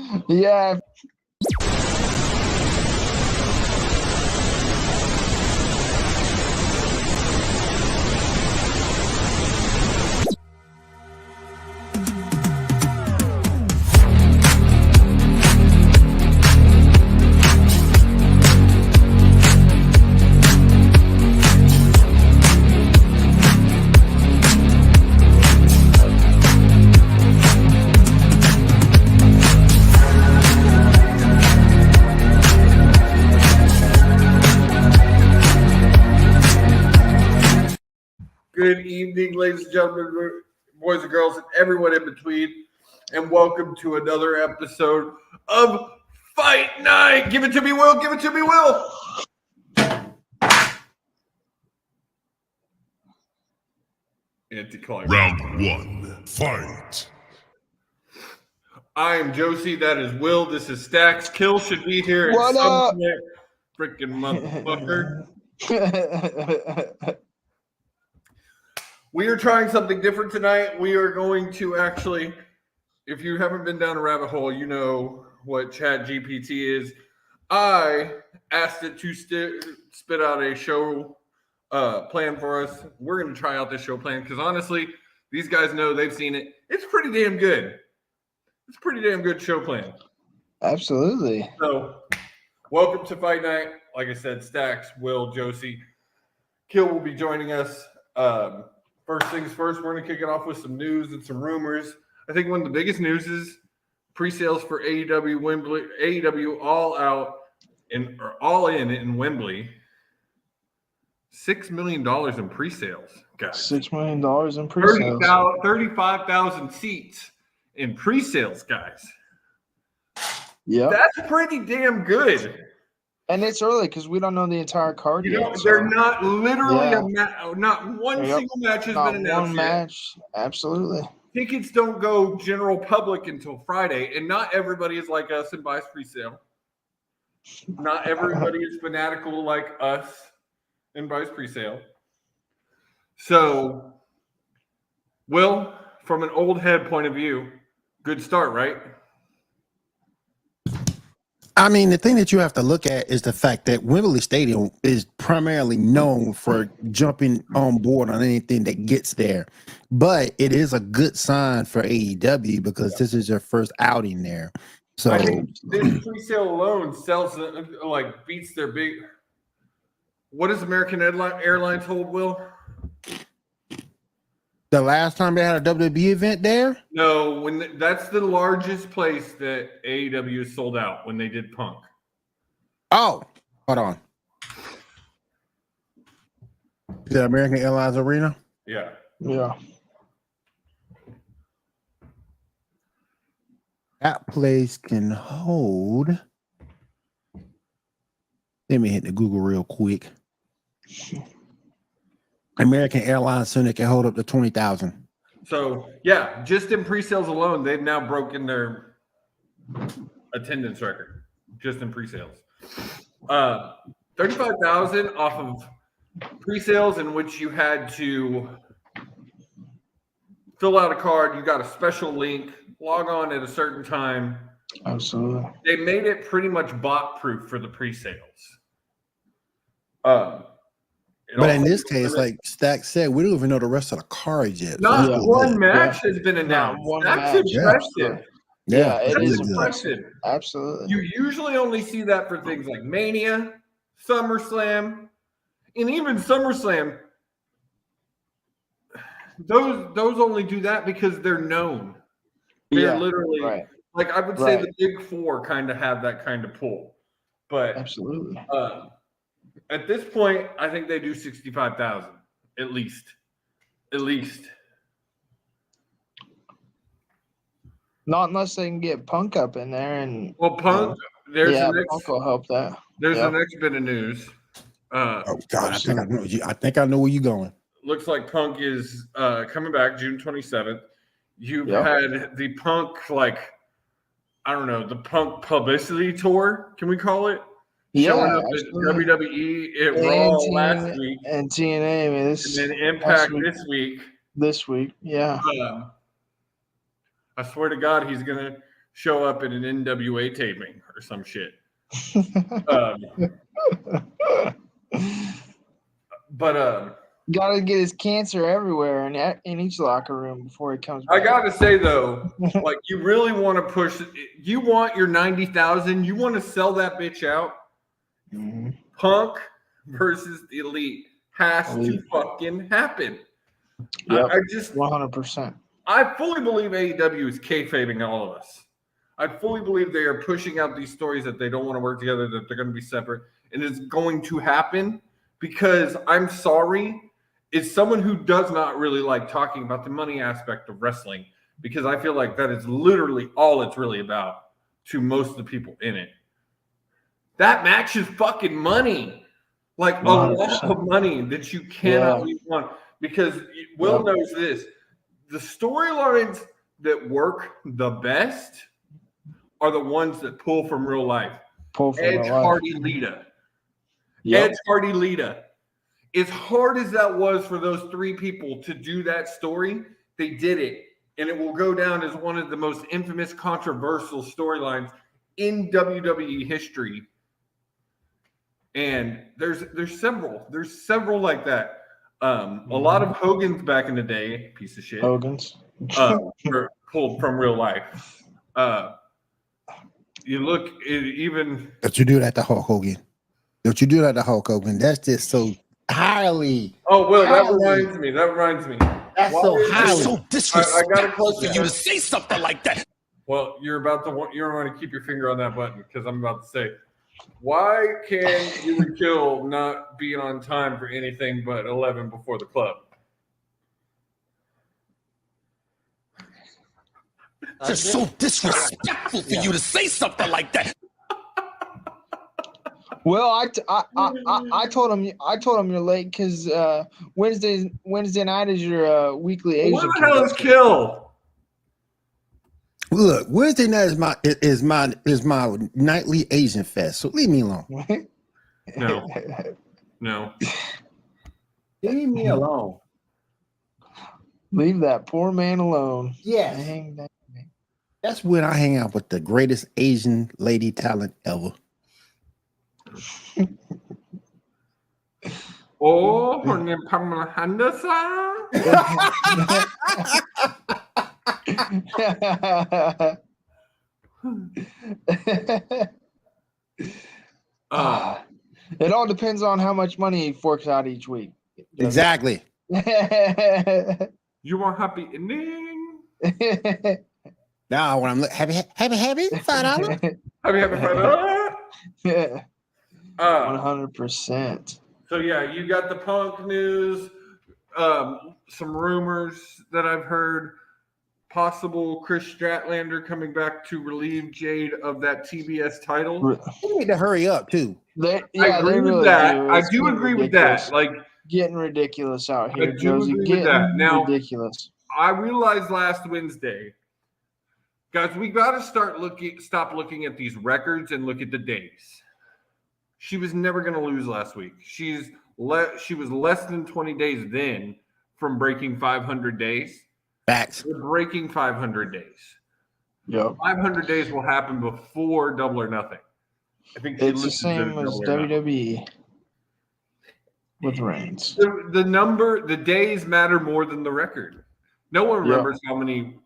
Yeah. Good evening, ladies and gentlemen, boys and girls, and everyone in between, and welcome to another episode of Fight Night. Give it to me, Will. Give it to me, Will. Anticlimax. Round one, fight. I am Josie. That is Will. This is Stacks. Kill should be here. What up? Freaking motherfucker. We are trying something different tonight. We are going to actually, if you haven't been down a rabbit hole, you know what Chat GPT is. I asked it to spit out a show plan for us. We're going to try out this show plan because honestly, these guys know, they've seen it. It's pretty damn good. It's a pretty damn good show plan. Absolutely. So, welcome to Fight Night. Like I said, Stacks, Will, Josie, Kill will be joining us. First things first, we're going to kick it off with some news and some rumors. I think one of the biggest news is pre-sales for AEW Wembley, AEW All In Wembley. $6 million in pre-sales, guys. $6 million in pre-sales. 35,000 seats in pre-sales, guys. Yeah, that's pretty damn good. And it's early because we don't know the entire card yet. They're not literally not one single match has been announced. One match, absolutely. Tickets don't go general public until Friday, and not everybody is like us and buys pre-sale. Not everybody is fanatical like us and buys pre-sale. So, Will, from an old head point of view, good start, right? I mean, the thing that you have to look at is the fact that Wembley Stadium is primarily known for jumping on board on anything that gets there. But it is a good sign for AEW because this is their first outing there. So I think this pre-sale alone sells beats their big. What does American Airlines hold, Will? The last time they had a WWE event there? No, that's the largest place that AEW sold out when they did Punk. Oh, hold on. The American Airlines Arena? Yeah. Yeah. That place can hold. Let me hit the Google real quick. American Airlines Center can hold up to 20,000. So, yeah, just in pre-sales alone, they've now broken their attendance record just in pre-sales. 35,000 off of pre-sales in which you had to fill out a card. You got a special link, log on at a certain time. Absolutely. They made it pretty much bot-proof for the pre-sales. But in this case, like Stack said, we don't even know the rest of the cards yet. Not one match has been announced. That's impressive. Yeah, it is impressive. Absolutely. You usually only see that for things like Mania, SummerSlam, and even SummerSlam. Those only do that because they're known. They're literally like I would say the big four kind of have that kind of pull. But absolutely. At this point, I think they do 65,000 at least. At least. Not unless they can get Punk up in there and. Well, Punk. There's the next, Punk will help that. There's the next bit of news. Oh God, I think I know where you're going. Looks like Punk is coming back June 27th. You've had the Punk the Punk publicity tour. Can we call it? Showing up at WWE at Raw last week and TNA, and then Impact this week. This week, yeah. I swear to God, he's gonna show up in an NWA taping or some shit. Um, but Gotta get his cancer everywhere in each locker room before he comes back. I gotta say though, like you really want to push. You want your 90,000. You want to sell that bitch out. Mhm. Punk versus the Elite has to fucking happen. Yep. I just 100%. I fully believe AEW is kayfabing all of us. I fully believe they are pushing out these stories that they don't want to work together, that they're going to be separate, and it's going to happen because I'm sorry, it's someone who does not really like talking about the money aspect of wrestling because I feel like that is literally all it's really about to most of the people in it. That match is fucking money. Like 100%. a lot of money that you cannot leave on. Because Will knows this. The storylines that work the best are the ones that pull from real life. Edge, Hardy, Lita. Edge, Hardy, Lita. As hard as that was for those three people to do that story, they did it. And it will go down as one of the most infamous, controversial storylines in WWE history. And there's several like that. A lot of Hogan's back in the day, piece of shit. Hogan's were pulled from real life. You look at even. Don't you do that to Hulk Hogan? Don't you do that to Hulk Hogan? That's just so highly. Oh well, highly, that reminds me. That's Why so is highly. this- So disrespectful I got a question for you to say something like that. Well, you're going to keep your finger on that button because I'm about to say, why can you kill not being on time for anything but 11 before the club? It's so disrespectful for you to say something like that. Well, I told him you're late because Wednesday night is your weekly Asian. What the hell is Kill? Look, Wednesday night is my nightly Asian fest. So leave me alone. No. Leave me alone. Leave that poor man alone. Yes. That's when I hang out with the greatest Asian lady talent ever. Oh, her name Pamela Henderson. It all depends on how much money he forks out each week. Exactly. You want happy ending? Now when I'm happy $5. Happy Yeah. 100%. 100%. So yeah, you got the Punk news, some rumors that I've heard, possible Chris Statlander coming back to relieve Jade of that TBS title. You need to hurry up too. I agree with that. I do agree with that. Like getting ridiculous out here, I do Josie. agree with Getting that. Now, ridiculous. I realized last Wednesday, guys, we got to stop looking at these records and look at the days. She was never going to lose last week. She was less than 20 days then from breaking 500 days. Facts. We're breaking 500 days. Yep. 500 days will happen before Double or Nothing. I think it's the same as WWE with Reigns. The days matter more than the record. No one remembers how many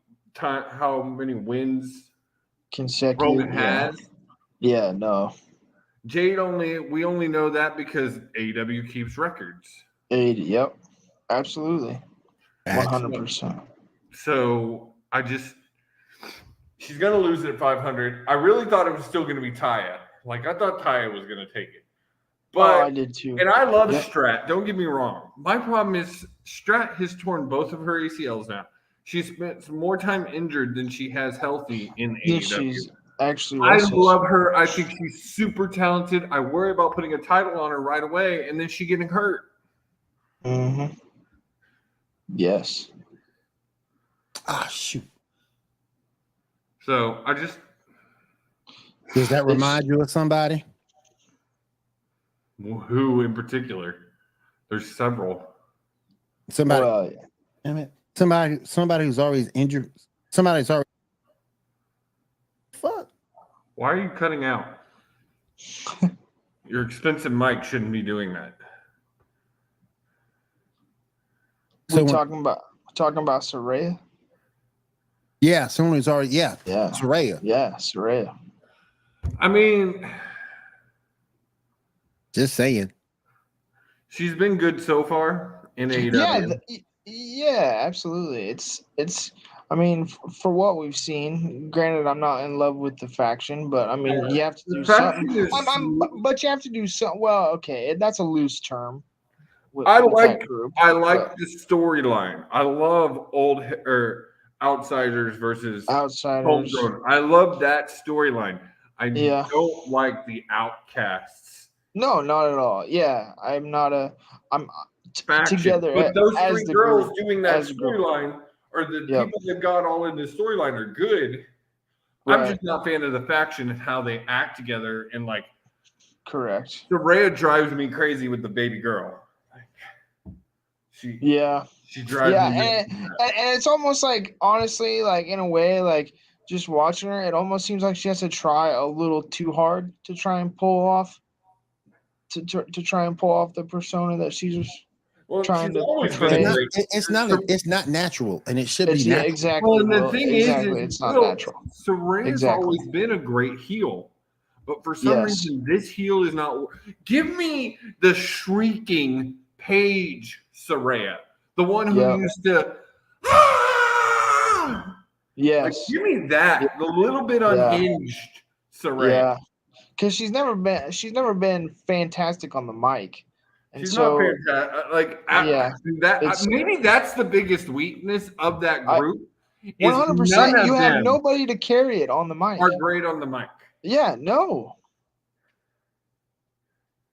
wins consecutive Roman has. Yeah, no. Jade we only know that because AEW keeps records. 80, yep. Absolutely. 100%. So she's gonna lose it at 500. I really thought it was still gonna be Taya. Like I thought Taya was gonna take it. But I did too. And I love Strat. Don't get me wrong. My problem is Strat has torn both of her ACLs now. She spent more time injured than she has healthy in AEW. She's actually I love her. I think she's super talented. I worry about putting a title on her right away and then she getting hurt. Mm-hmm. Yes. Ah, shoot. So does that remind you of somebody? Who in particular? There's several. Somebody who's always injured. Somebody's already. Why are you cutting out? Your expensive mic shouldn't be doing that. We're So talking about Saraya. yeah, Sonya's already Yeah. Saraya. Yeah, Saraya. I mean, Just saying. she's been good so far in AEW. Yeah, yeah, absolutely. It's. I mean, for what we've seen, granted, I'm not in love with the faction, but I mean, you have to The do faction something. is- But you have to do something. Well, okay, that's a loose term. With I that group. like the storyline. I love old or outsiders versus Outsiders. homegrown. I love that storyline. I Yeah. don't like the outcasts No, not at all. Yeah, I'm not a. I'm faction. together But those as three the girls group, doing that as a group. storyline, or the Yep. people that got all in the storyline, are good. I'm Right. just not a fan of the faction and how they act together. And like, Correct. Saraya drives me crazy with the baby girl. She Yeah. drives Yeah, me. and it's almost like, honestly, like in a way, like just watching her, it almost seems like she has to try a little too hard to try and pull off to try and pull off the persona that she's Well, trying she's to always portray. been great. It's not natural, and it should It's be natural. exactly. Well, and the Will, thing exactly, is it's not Will, natural. Saraya's Exactly. always been a great heel, but for some Yes. reason, this heel is not. Give me the shrieking Paige Saraya, the one who Yep. used to. Like, Yes. give me that. The little bit Yeah. unhinged Saraya. Yeah. Because she's never been fantastic on the mic, and She's so not fantastic. Like, yeah, it's- maybe that's the biggest weakness of that group. Is 100%. none of You have them nobody to carry it on the mic. are great on the mic. Yeah, no.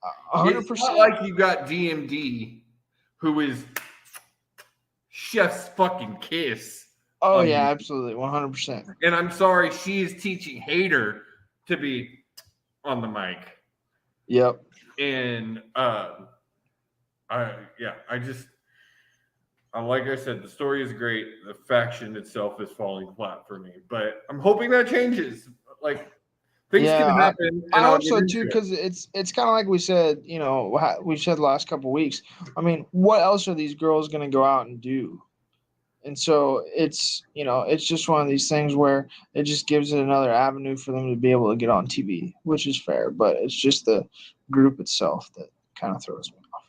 It's not 100%. like you got DMD, who is chef's fucking kiss. Oh yeah, absolutely, 100%. And I'm sorry, she is teaching Hater to be on the mic. Yep. And like I said, the story is great. The faction itself is falling flat for me, but I'm hoping that changes. Like, things can happen. I and I'll hope get so into too, it. because it's kind of like we said, we said the last couple of weeks. I mean, what else are these girls going to go out and do? And so it's just one of these things where it just gives it another avenue for them to be able to get on TV, which is fair. But it's just the group itself that kind of throws me off.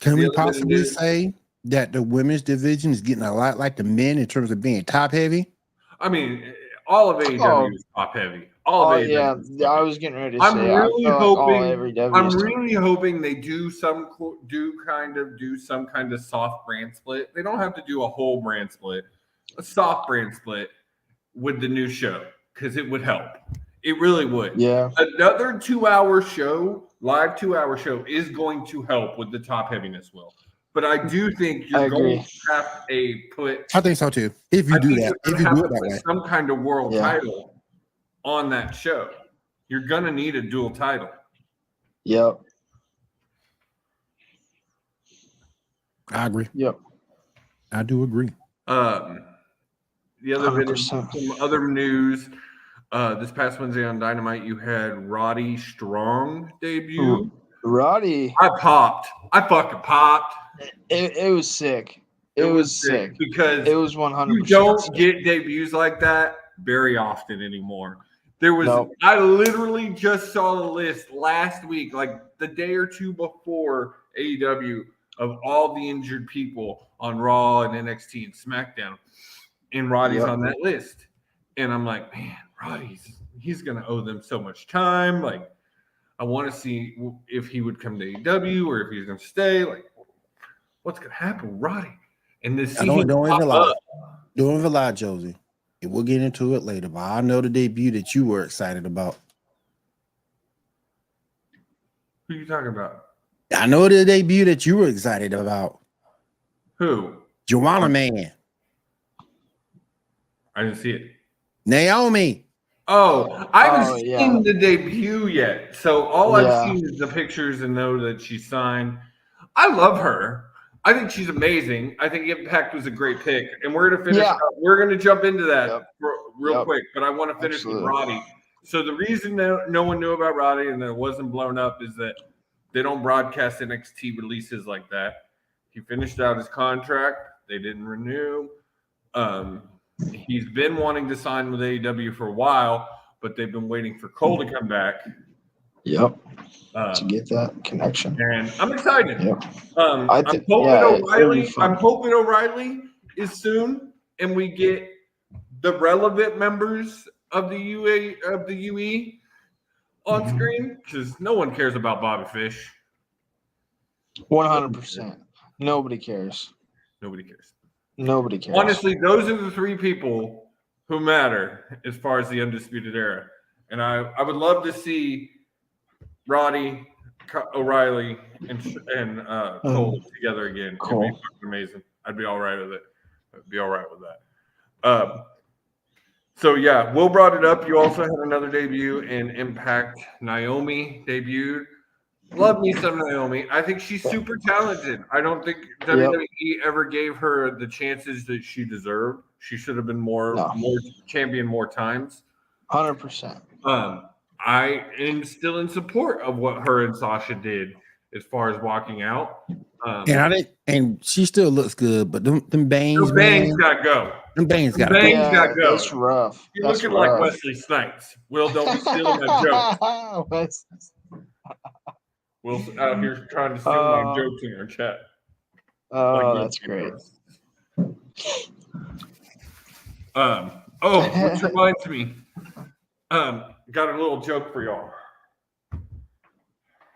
Can the we other bit of possibly news- say that the women's division is getting a lot like the men in terms of being top heavy? I mean, all of AEW is top heavy. All of AEW yeah, is top I heavy. was getting ready to I'm say. really I feel like all hoping. every W I'm is top. really hoping they do some kind of soft brand split. They don't have to do a whole brand split, a soft brand split with the new show, because it would help. It really would. Yeah. Another 2-hour show, live 2-hour show, is going to help with the top heaviness, Will. But I do think I you're agree. going to have to put. I think so too. If you I do think that, you're if gonna you have do to it that put way, some kind of world Yeah. title on that show. You're gonna need a dual title. Yep. I agree. Yep. I do agree. The other bit of 100%. some other news. This past Wednesday on Dynamite, you had Roddy Strong debut. Roddy, I popped. I fucking popped. it was sick. It was sick. because It was 100%. you don't sick. get debuts like that very often anymore. There was Nope. I literally just saw the list last week, like the day or two before AEW, of all the injured people on Raw and NXT and SmackDown, and Roddy's Yep. on that list. And I'm like, man, he's gonna owe them so much time. Like, I want to see if he would come to AEW or if he's gonna stay. Like, what's gonna happen with Roddy? And this Don't even lie. Don't even lie, Josie. And we'll get into it later. But I know the debut that you were excited about. Who are you talking about? I know the debut that you were excited about. Who? Joanna Man. I didn't see it. Naomi. Oh, I haven't yeah. seen the debut yet. So all Yeah. I've seen is the pictures and know that she signed. I love her. I think she's amazing. I think Impact was a great pick, and we're gonna finish. Yeah. We're gonna jump into that Yep. real Yep. quick, but I want to finish Absolutely. with Roddy. So the reason no one knew about Roddy and that it wasn't blown up is that they don't broadcast NXT releases like that. He finished out his contract. They didn't renew. He's been wanting to sign with AEW for a while, but they've been waiting for Cole to come back. Yep. To get that connection. And I'm excited. Yep. I'm hoping O'Reilly. I'm hoping O'Reilly is soon, and we get the relevant members of the UE on screen, because no one cares about Bobby Fish. 100%. Nobody cares. Nobody cares. Nobody cares. Honestly, those are the three people who matter as far as the Undisputed Era. And I would love to see Roddy, O'Reilly, and Cole together again. Cool. It'd be fucking amazing. I'd be all right with it. I'd be all right with that. So yeah, Will brought it up. You also had another debut in Impact. Naomi debuted. Love me some Naomi. I think she's super talented. I don't think WWE ever gave her the chances that she deserved. She should have been more champion more times. 100%. I am still in support of what her and Sasha did as far as walking out. And she still looks good, but them bangs, gotta go. Them bangs gotta go. That's rough. You're looking like Wesley Snipes. Will, don't be stealing my jokes. Will's out here trying to steal my jokes in our chat. Oh, that's great. Which reminds me. Got a little joke for y'all.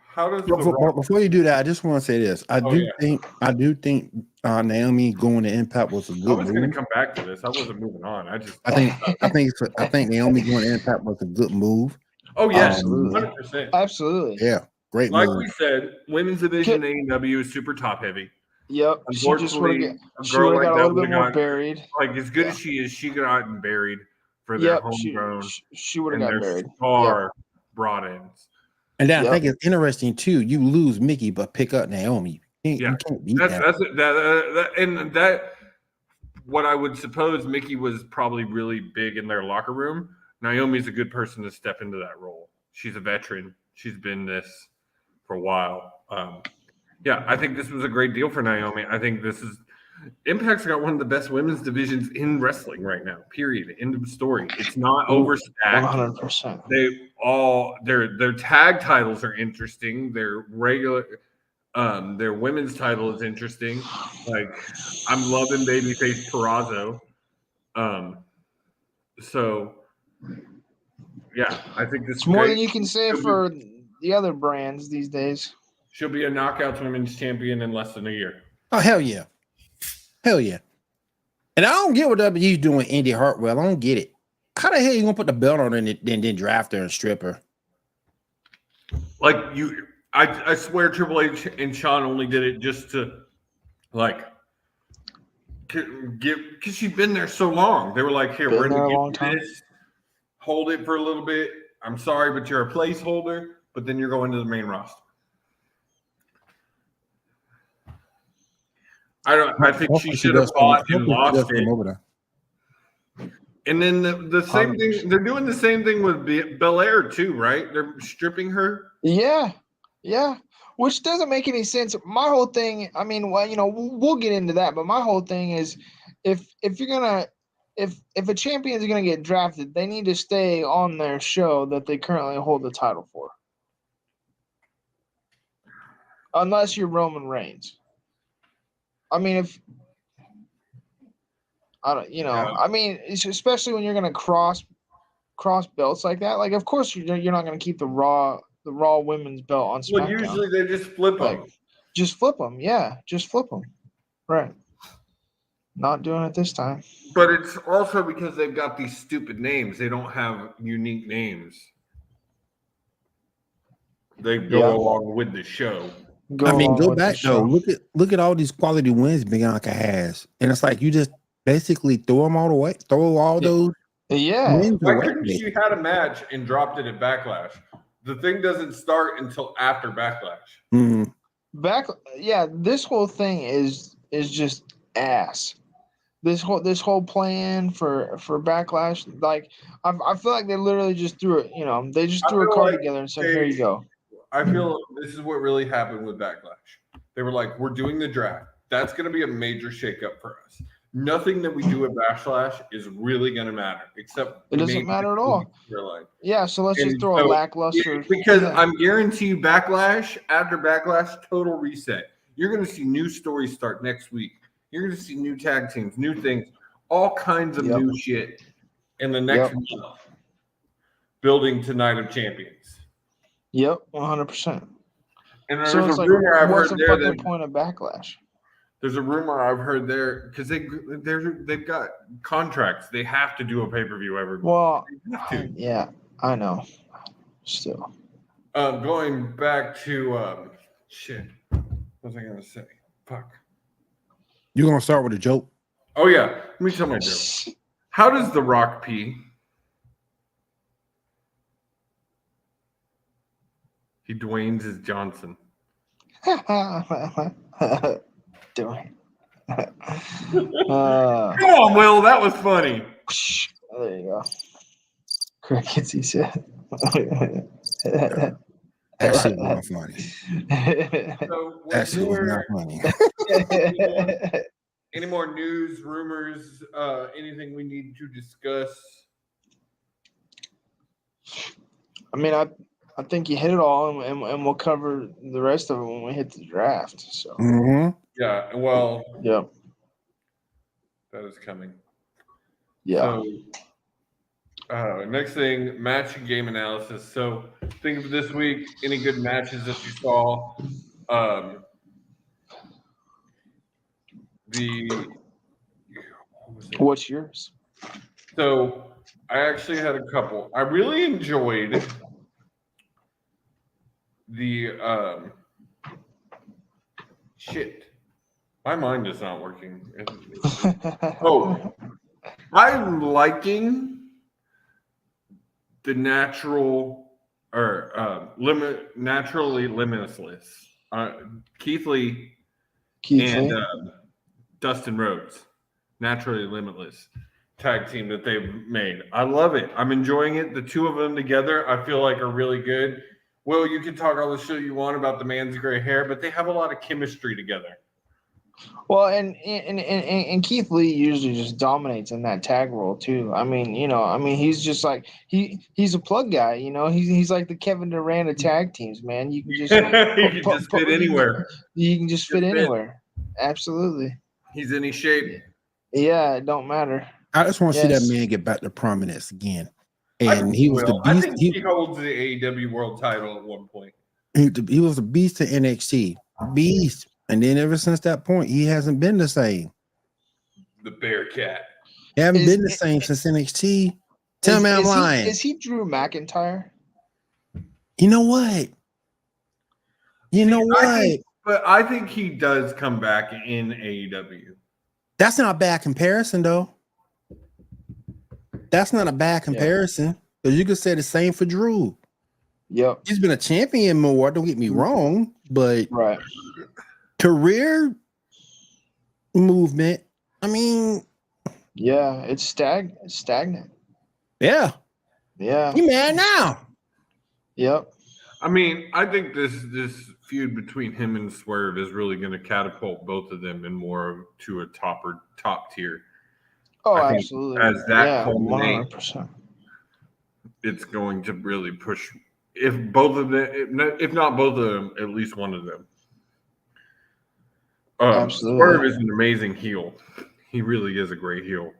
How does before you do that, I just want to say this. I do think Naomi going to Impact was a good move. I was going to come back to this. I wasn't moving on. I think Naomi going to Impact was a good move. Oh yes, 100%. Absolutely. Yeah, great. Like move. we said, women's division AEW is super top heavy. Yep. Unfortunately, she would have got a little bit more buried. Like as good as she is, she got gotten buried for their homegrown. She would have got buried. Star brought in. And then I think it's interesting too. You lose Mickey, but pick up Naomi. You can't beat that. What I would suppose Mickey was probably really big in their locker room. Naomi's a good person to step into that role. She's a veteran. She's been this for a while. I think this was a great deal for Naomi. I think this is Impact's got one of the best women's divisions in wrestling right now. Period. End of story. It's not overstacked. 100%. Their tag titles are interesting. Their regular their women's title is interesting. Like I'm loving babyface Purrazzo. So yeah, I think this is more great. than you can say for the other brands these days. She'll be a Knockouts Women's Champion in less than a year. Oh hell yeah. Hell yeah. And I don't get what WWE's doing Indy Hartwell. I don't get it. How the hell you gonna put the belt on her and then draft her and strip her? Like I swear Triple H and Shawn only did it just to because she's been there so long. They were like, here, we're gonna give this, hold it for a little bit. I'm sorry, but you're a placeholder, but then you're going to the main roster. I think she should have fought and lost it. And then the same thing, they're doing the same thing with Belair too, right? They're stripping her. Yeah. Which doesn't make any sense. My whole thing, I mean, well, we'll get into that, but my whole thing is if a champion is gonna get drafted, they need to stay on their show that they currently hold the title for. Unless you're Roman Reigns. I mean, I mean, especially when you're going to cross belts like that. Like, of course, you're not going to keep the Raw women's belt on SmackDown. Well, usually they just flip them. Just flip them, yeah. Just flip them. Right. Not doing it this time. But it's also because they've got these stupid names. They don't have unique names. They go along with the show. Go back though. Look at all these quality wins Bianca has, and it's like you just basically throw them all away. Throw all those. Yeah. Why couldn't she had a match and dropped it at Backlash? The thing doesn't start until after Backlash. Mm-hmm. This whole thing is just ass. This whole plan for backlash, like I feel like they literally just threw it. They just I threw a feel card like together and said, "Here you go." I feel this is what really happened with Backlash. They were like, we're doing the draft. That's going to be a major shakeup for us. Nothing that we do at Backlash is really going to matter, except It doesn't maybe matter at all. storyline. Yeah, so let's just And throw a so, lackluster. because Yeah. I'm guarantee you, Backlash after Backlash, total reset. You're going to see new stories start next week. You're going to see new tag teams, new things, all kinds of Yep. new shit in the next month, building to Night of Champions. Yep, 100%. And So there's it's a like, rumor I've what's heard the there fucking that point of backlash? there's a rumor I've heard there because they've got contracts. They have to do a pay-per-view every month. Well, They have to. yeah, I know. Still, Going back to shit. What was I gonna say? Fuck. You gonna start with a joke? Oh yeah. Let me tell my joke. How does The Rock pee? He Dwayne's his Johnson. doing. Come on, Will. That was funny. There you go. Crickets, he said. That shit was not funny. So That shit was not funny. any more news, rumors, anything we need to discuss? I mean, I think you hit it all, and we'll cover the rest of it when we hit the draft. So, Yeah, well, yeah, that is coming. yeah. So, next thing, match and game analysis. So, think of this week, any good matches that you saw. What's yours? So, I actually had a couple. I really enjoyed the shit. My mind is not working. Oh, I'm liking the natural or naturally limitless. Keith Lee and Dustin Rhodes, naturally limitless tag team that they've made. I love it. I'm enjoying it. The two of them together, I feel like are really good. Will, you can talk all the shit you want about the man's gray hair, but they have a lot of chemistry together. Well, and Keith Lee usually just dominates in that tag role too. I mean, he's just like he's a plug guy. He's like the Kevin Durant of tag teams, man. You can just He can just fit anywhere. You can just fit anywhere. Absolutely. He's any shape. Yeah, it don't matter. I just want to see that man get back to prominence again. And he was the beast. I think he holds the AEW world title at one point. He was a beast in NXT. Beast. And then ever since that point, he hasn't been the same. The Bearcat. He haven't been the same since NXT. Tell me I'm lying. Is he Drew McIntyre? You know what? I think he does come back in AEW. That's not a bad comparison, though. That's not a bad comparison. Because you could say the same for Drew. Yep. He's been a champion more, don't get me wrong, but career movement, I mean, yeah, it's stagnant. Yeah. Yeah. You mad now? Yep. I mean, I think this feud between him and Swerve is really going to catapult both of them in more to a top tier. Oh, absolutely. As that culminates, 100%. It's going to really push. If both of them, if not both of them, at least one of them. Absolutely. Swerve is an amazing heel. He really is a great heel.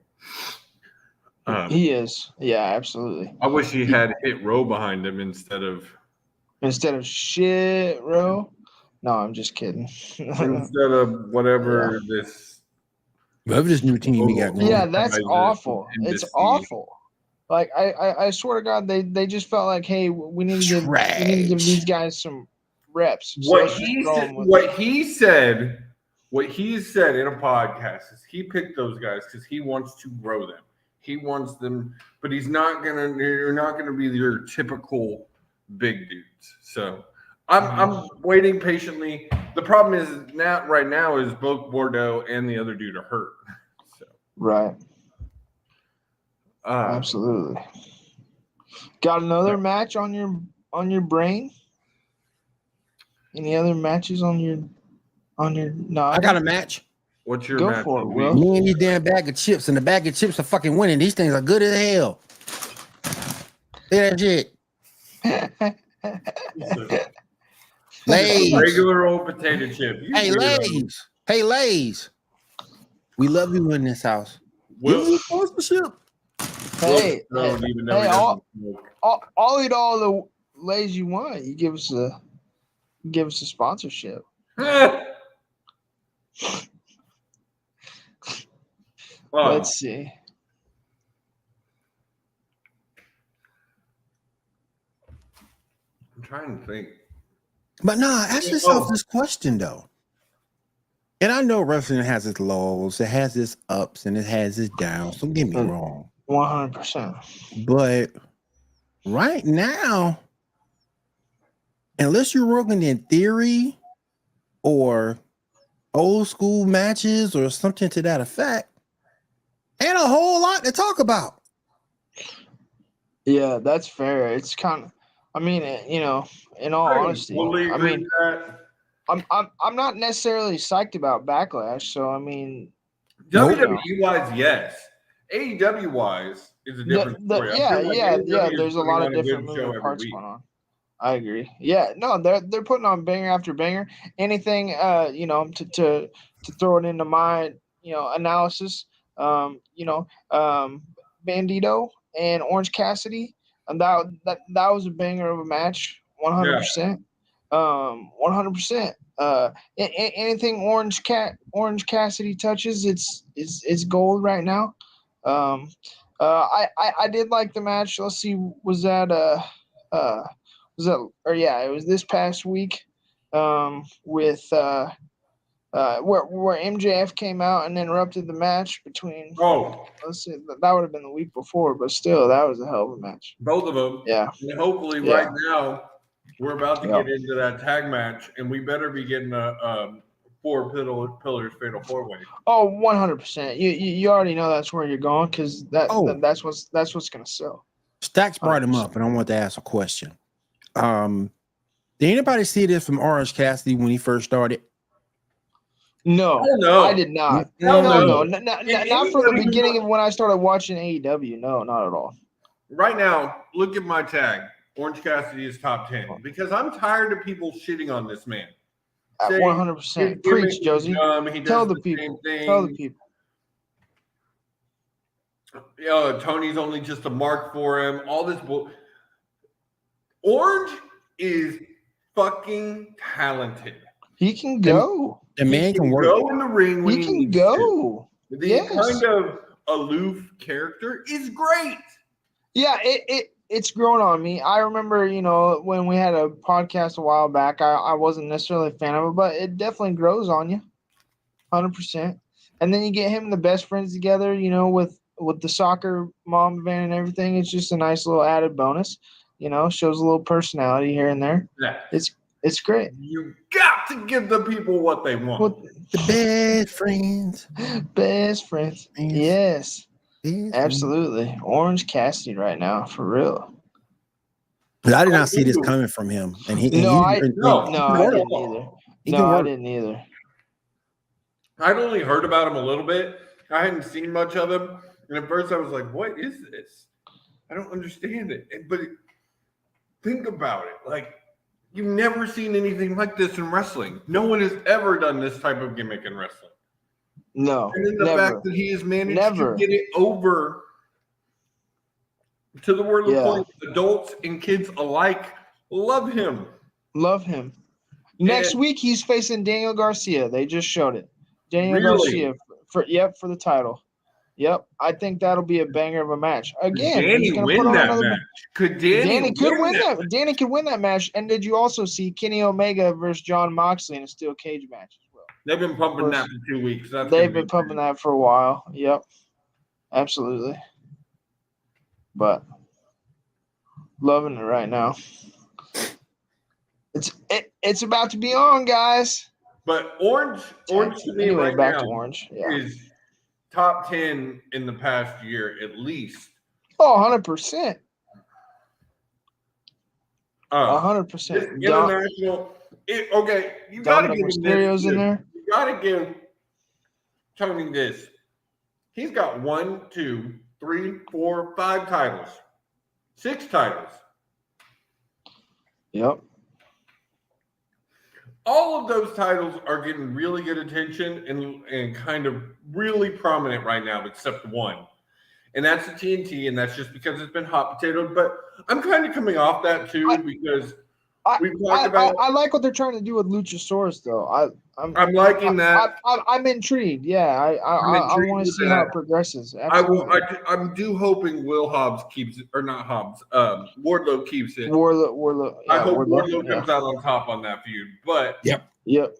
He is. Yeah, absolutely. I wish he had Hit Row behind him instead of shit row. No, I'm just kidding. instead of whatever this new team we got going. Yeah, that's awful. It's awful. Like I swear to God, they just felt like, hey, we need to give these guys some reps. So what he said in a podcast is he picked those guys because he wants to grow them. He wants them, but you're not gonna be your typical big dudes. So I'm waiting patiently. The problem is right now is both Bordeaux and the other dude are hurt. So Right. Absolutely. Got another match on your brain? Any other matches on your no? I got a match. What's your Go match? for it, of the Will. week? Me and these damn bag of chips, and the bag of chips are fucking winning. These things are good as hell. Look at that shit. Lays. Regular old potato chip. You Hey, weirdo. Lays. Hey, Lays. We love you in this house. Will- Give me sponsorship. Hey, Don't even know hey, he doesn't smoke. I'll eat all the Lays you want. You give us a sponsorship. Let's see. I'm trying to think. But nah, ask yourself this question though. And I know wrestling has its lows, it has its ups, and it has its downs. Don't get me wrong. 100%. But right now, unless you're working in theory or old school matches or something to that effect, ain't a whole lot to talk about. Yeah, that's fair. It's kind of, I mean, in all honesty, Totally I agree mean, with that. I'm not necessarily psyched about Backlash. So I mean, WWE wise, yes. AEW wise is a different story. I feel like AEW is there's a putting lot on of good different show moving every parts week. going on. I agree. Yeah, no, they're putting on banger after banger. Anything, to throw it into my, analysis. Bandito and Orange Cassidy, and that was a banger of a match. 100%. 100%. Anything Orange Cassidy touches, it's gold right now. I did like the match. Let's see, was that it was this past week, with where MJF came out and interrupted the match between. Let's see, that would have been the week before, but still, that was a hell of a match. Both of them. Yeah. And hopefully, Yeah. right now, we're about to Yeah. get into that tag match, and we better be getting a four pillars fatal four way. Oh, 100%. You already know that's where you're going, because that's what's gonna sell. Stacks brought him up, and I want to ask a question. Did anybody see this from Orange Cassidy when he first started? No, no. I did not. No. Not from the beginning of when I started watching AEW. No, not at all. Right now, look at my tag. Orange Cassidy is top 10 because I'm tired of people shitting on this man. 100%. Preach, Josie. Tell the people. Tell the people. Tony's only just a mark for him. All this Orange is fucking talented. He can go. The man can work. Go in the ring when He can needs go. to. The kind of aloof character is great. Yeah, it's grown on me. I remember, when we had a podcast a while back, I wasn't necessarily a fan of it, but it definitely grows on you, 100%. And then you get him and the best friends together, with the soccer mom event and everything. It's just a nice little added bonus. Shows a little personality here and there. Yeah. It's great. You got to give the people what they want. The best friends. Best friends. Yes. Best Absolutely. friends. Orange Cassidy right now, for real. But I did not see this coming from him. And I didn't either. I didn't either. I'd only heard about him a little bit. I hadn't seen much of him. And at first I was like, what is this? I don't understand it. But think about it. Like, you've never seen anything like this in wrestling. No one has ever done this type of gimmick in wrestling. No. And then the fact that he has managed to get it over to the world of point, adults and kids alike love him. Love him. Next week he's facing Daniel Garcia. They just showed it. Daniel Garcia for the title. Yep, I think that'll be a banger of a match. Again, Danny win that match. Danny could win that match. And did you also see Kenny Omega versus John Moxley in a steel cage match as well? They've been pumping that for 2 weeks. They've been pumping that for a while. Yep, absolutely. But loving it right now. It's about to be on, guys. But Orange to me Anyways, right back now to Orange. Yeah. is top 10 in the past year at least. Oh, 100%. This 100%. international. Okay, you got to Dominic give him this. Mysterio's in Too. there. You got to give Tony this. He's got 1, 2, 3, 4, 5 titles, 6 titles. Yep. All of those titles are getting really good attention and kind of really prominent right now, except one. And that's the TNT, and that's just because it's been hot potatoed. But I'm kind of coming off that too because we've talked about. I like what they're trying to do with Luchasaurus, though. I'm liking that. I'm intrigued. Yeah, I want to see how it progresses. Absolutely. I'm hoping Will Hobbs keeps it, or not Hobbs. Wardlow keeps it. Wardlow. Yeah, I hope Wardlow comes out on top on that feud. But Yep.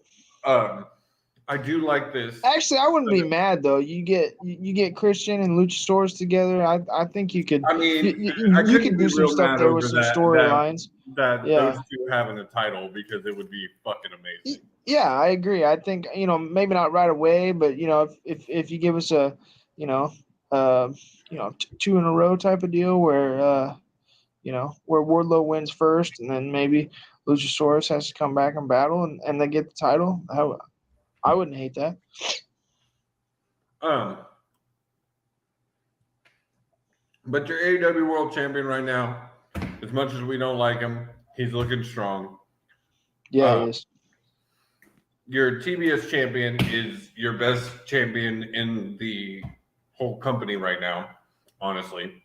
I do like this. Actually, I wouldn't be mad though. You get Christian and Luchasaurus together. I think you could. I mean, you could do some stuff there with some storylines. Those two having a title because it would be fucking amazing. Yeah, I agree. I think maybe not right away, but if you give us a 2 in a row type of deal where where Wardlow wins first and then maybe Luchasaurus has to come back and battle and they get the title. I wouldn't hate that. But your AEW World Champion right now, as much as we don't like him, he's looking strong. Yeah, he is. Your TBS champion is your best champion in the whole company right now, honestly.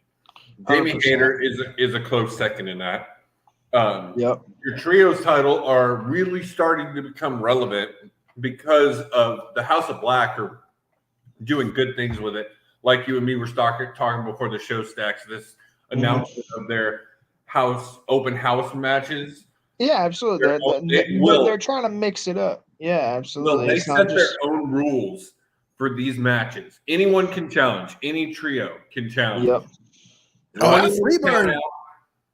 Jamie 100%. Hayter is a close second in that. Yep. Your trios title are really starting to become relevant because of the House of Black are doing good things with it. Like you and me were talking before the show stacks, this announcement of their open house matches. Yeah, absolutely. They're trying to mix it up. Yeah, absolutely. They set their own rules for these matches. Anyone can challenge. Any trio can challenge. Yep. Freebird.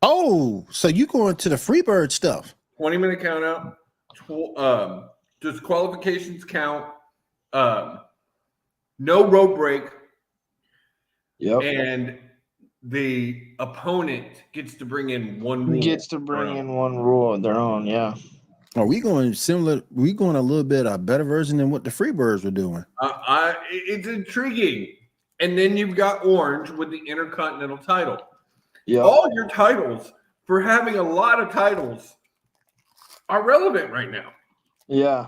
Oh, so you going to the Freebird stuff? 20-minute count out. Disqualifications count. No rope break. Yep. And the opponent gets to bring in one rule. Gets to bring in one rule of their own, yeah. Are we going similar? We going a little bit a better version than what the Freebirds were doing? It's intriguing. And then you've got Orange with the Intercontinental title. Yeah. All your titles, for having a lot of titles, are relevant right now. Yeah,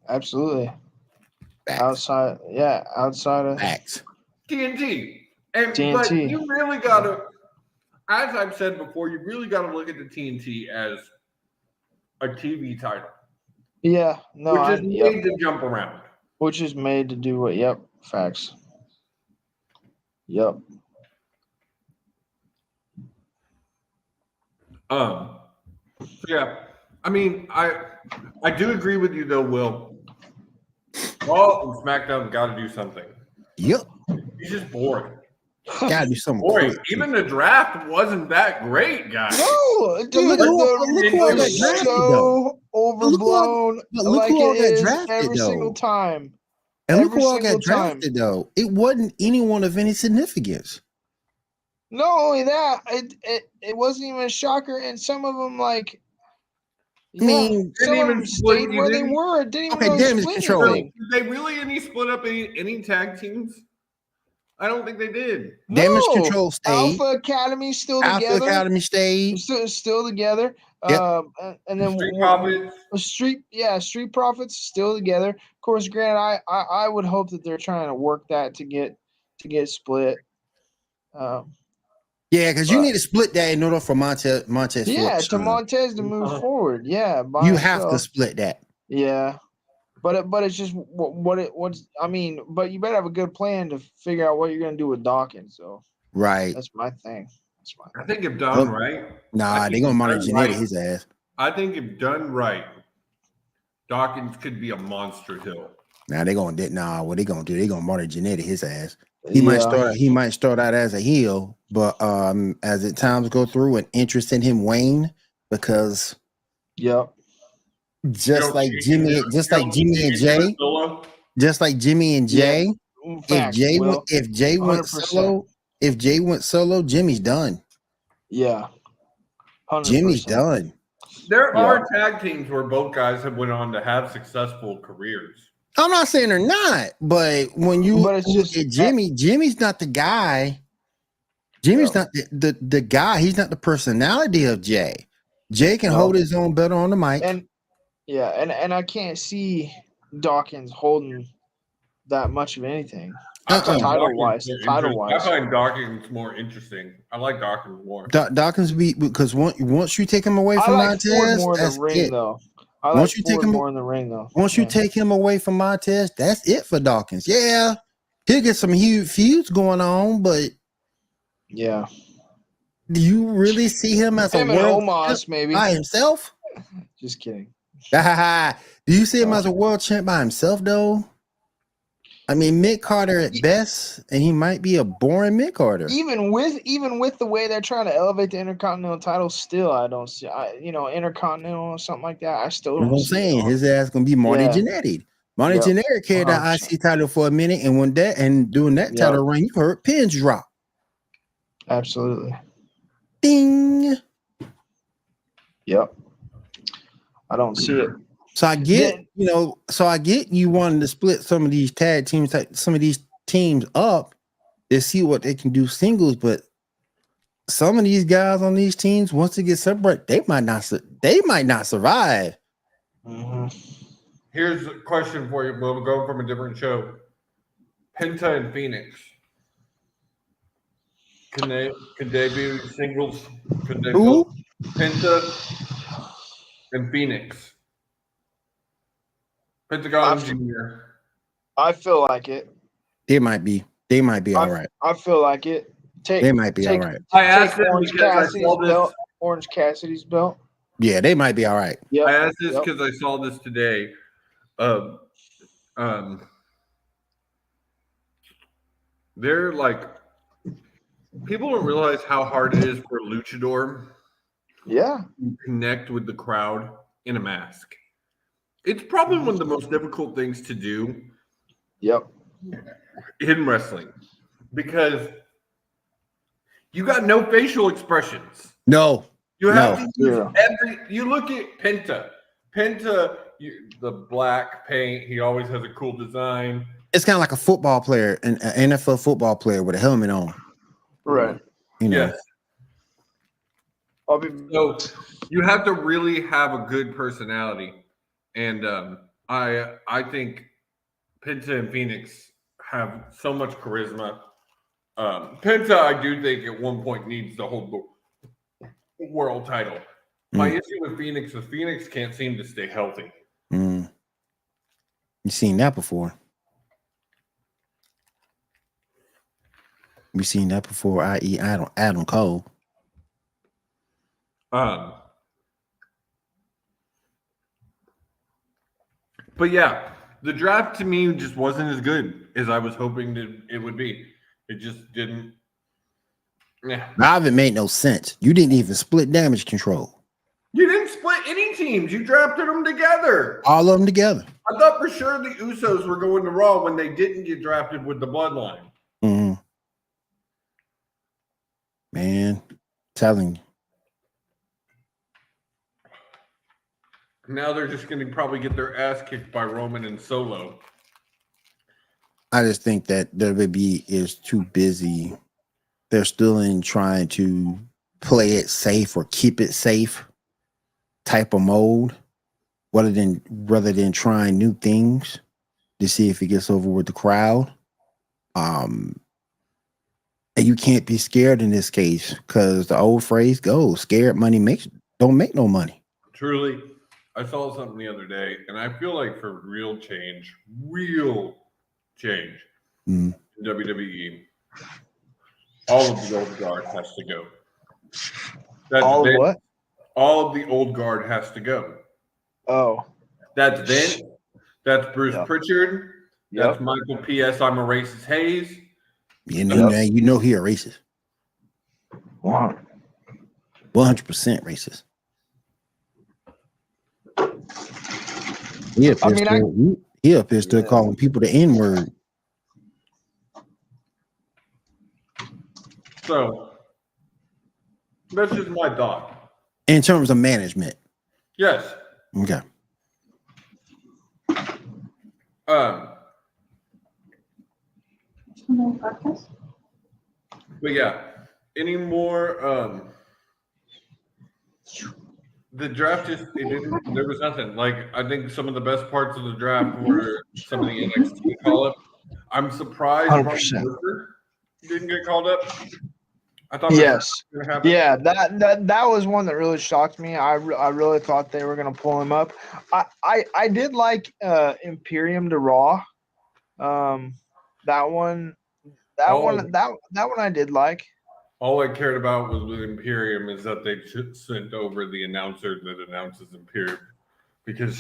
absolutely. Outside of Facts. TNT. But TNT. you really got to, as I've said before, you really got to look at the TNT as a TV title. Yeah, no, which is made to jump around. Which is made to do what? Yep, facts. Yep. Yeah. I mean, I do agree with you though, Will. Raw and SmackDown got to do something. Yep. He's just boring. Gotta do something. Boring. Even the draft wasn't that great, guys. No, dude, look who all got drafted, so overblown. Look who all got drafted every though. single time. And look who all got drafted though. It wasn't anyone of any significance. Not only that, it wasn't even a shocker, and some of them like. I mean, some of them stayed where they were. It didn't even damage split control. anything. Did they really split up any tag teams? I don't think they did. Damage control stayed. Alpha Academy still together. Alpha Academy stayed. Still together. Yep. And then Street Profits. Street Profits still together. Of course, granted, I would hope that they're trying to work that to get split. Yeah, because you need to split that in order for Montez. Yeah, to Montez to move forward. Yeah, you have to split that. Yeah, but it's just what's. I mean, but you better have a good plan to figure out what you're gonna do with Dawkins. So right, that's my thing. I think if done right, they're gonna monitor Janetti his ass. I think if done right, Dawkins could be a monster hill. Now what they gonna do? They gonna monitor Janetti his ass. He might start out as a heel, but as times go through and interest in him wane because yep. just like Jimmy and Jay, just like Jimmy and Jay. Facts, Will. If Jay went 100%. solo, Jimmy's done. Yeah. 100%. Jimmy's done. There are tag teams where both guys have went on to have successful careers. I'm not saying they're not, but when you But it's just look at Jimmy's not the guy. Jimmy's not the guy. He's not the personality of Jay. Jay can hold his own better on the mic. And I can't see Dawkins holding that much of anything. Title wise. I find Dawkins more interesting. I like Dawkins more. Dawkins because once you take him away from Montez, more in that's the ring, it. though. Once you take him more in the ring, though. Once you take him away from Montez, that's it for Dawkins. Yeah, he'll get some huge feuds going on, but yeah, do you really see him as a world champ maybe by himself? Just kidding. Do you see him as a world champ by himself, though? I mean, Mick Carter at best, and he might be a boring Mick Carter. Even with the way they're trying to elevate the Intercontinental title, still I don't see, Intercontinental or something like that. I still don't. You know what I'm saying? His ass gonna be Marty Jannetty. Marty Jannetty carried the IC title for a minute, and doing that title reign, you heard pins drop. Absolutely. Ding. Yep. I don't see it. So I get, you wanting to split some of these tag teams, some of these teams up to see what they can do singles, but some of these guys on these teams, once they get separate, they might not survive. Mm-hmm. Here's a question for you. We'll go from a different show. Penta and Phoenix. Can they be singles? Can they go Penta and Phoenix? Pentagon Jr. I feel like it. They might be all right. I feel like it. They might be all right. I asked Orange Cassidy's belt. Yeah, they might be all right. Yep. I asked this because I saw this today. They're like, people don't realize how hard it is for a luchador. Yeah. To connect with the crowd in a mask. It's probably one of the most difficult things to do. Yep. In wrestling, because you got no facial expressions. No. You have to use you look at Penta. The black paint, he always has a cool design. It's kind of like a football player, an NFL football player with a helmet on. Right. Yes. So you have to really have a good personality. And I think Penta and Phoenix have so much charisma. Penta, I do think at one point needs to hold the world title. My issue with Phoenix is Phoenix can't seem to stay healthy. You've seen that before. We've seen that before, i.e. Adam Cole. But yeah, the draft to me just wasn't as good as I was hoping it would be. It just didn't. Yeah. It made no sense. You didn't even split Damage Control. You didn't split any teams. You drafted them together. All of them together. I thought for sure the Usos were going to Raw when they didn't get drafted with the Bloodline. Mm-hmm. Man, telling you. Now they're just going to probably get their ass kicked by Roman and Solo. I just think that WWE is too busy. They're still in trying to play it safe or keep it safe type of mode, rather than trying new things to see if it gets over with the crowd. And you can't be scared in this case because the old phrase goes, "Scared money don't make no money." Truly. I saw something the other day, and I feel like for real change in WWE, all of the old guard has to go. All of the old guard has to go. Oh. That's Vince. That's Bruce Pritchard. That's Michael P.S. I'm a racist Hayes. You know he a racist. Wow. 100% racist. He up I here mean, still calling people the N-word. So that's just my thought. In terms of management. Yes. Okay. But yeah, any more? The draft just it didn't. There was nothing. Like I think some of the best parts of the draft were some of the NXT call up. I'm surprised Braun 100%. Breaker didn't get called up. I thought Yes. that was going to happen. Yeah, that was one that really shocked me. I really thought they were going to pull him up. I did like Imperium to Raw. That one I did like. All I cared about was with Imperium is that they sent over the announcer that announces Imperium because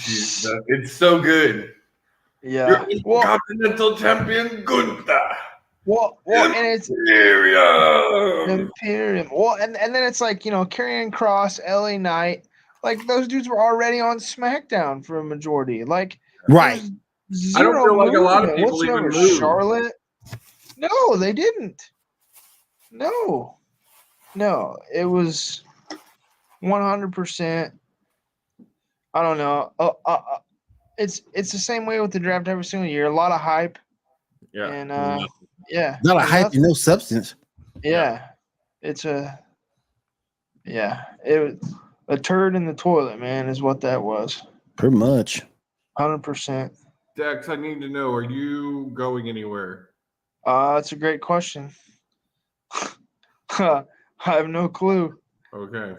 it's so good. Yeah. You're Continental Champion Gunther. Well, and it's Imperium. Well, and then it's like, Karrion Kross, LA Knight, like those dudes were already on SmackDown for a majority. Like, Right. I don't feel like a lot of people even whatsoever. moved. Charlotte. No, they didn't. No, it was 100%. I don't know. It's the same way with the draft every single year. A lot of hype. Yeah. And yeah. Not a and hype and no substance. Yeah. It's it was a turd in the toilet, man, is what that was. Pretty much. 100%. Dex, I need to know, are you going anywhere? That's a great question. I have no clue. Okay.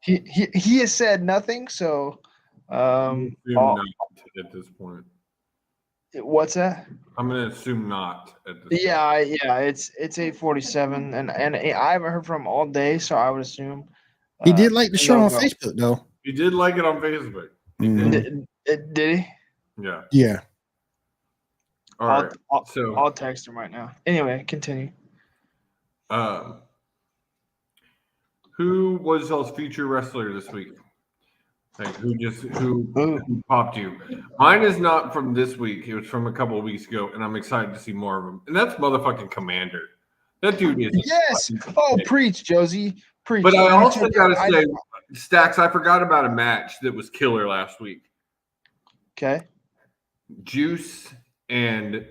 He has said nothing, so assume not at this point. What's that? I'm gonna assume not at this Yeah, it's 8:47, and I haven't heard from him all day, so I would assume He did like the show no on go. Facebook, though. He did like it on Facebook. Mhm. Did he? Yeah. Yeah. All right. I'll text him right now. Anyway, continue. Who was y'all's feature wrestler this week? Like who popped you? Mine is not from this week. It was from a couple of weeks ago, and I'm excited to see more of him. And that's motherfucking Commander. That dude is yes. Oh, preach, Josie. Preach. But I also gotta say, Stacks, I forgot about a match that was killer last week. Okay. Juice and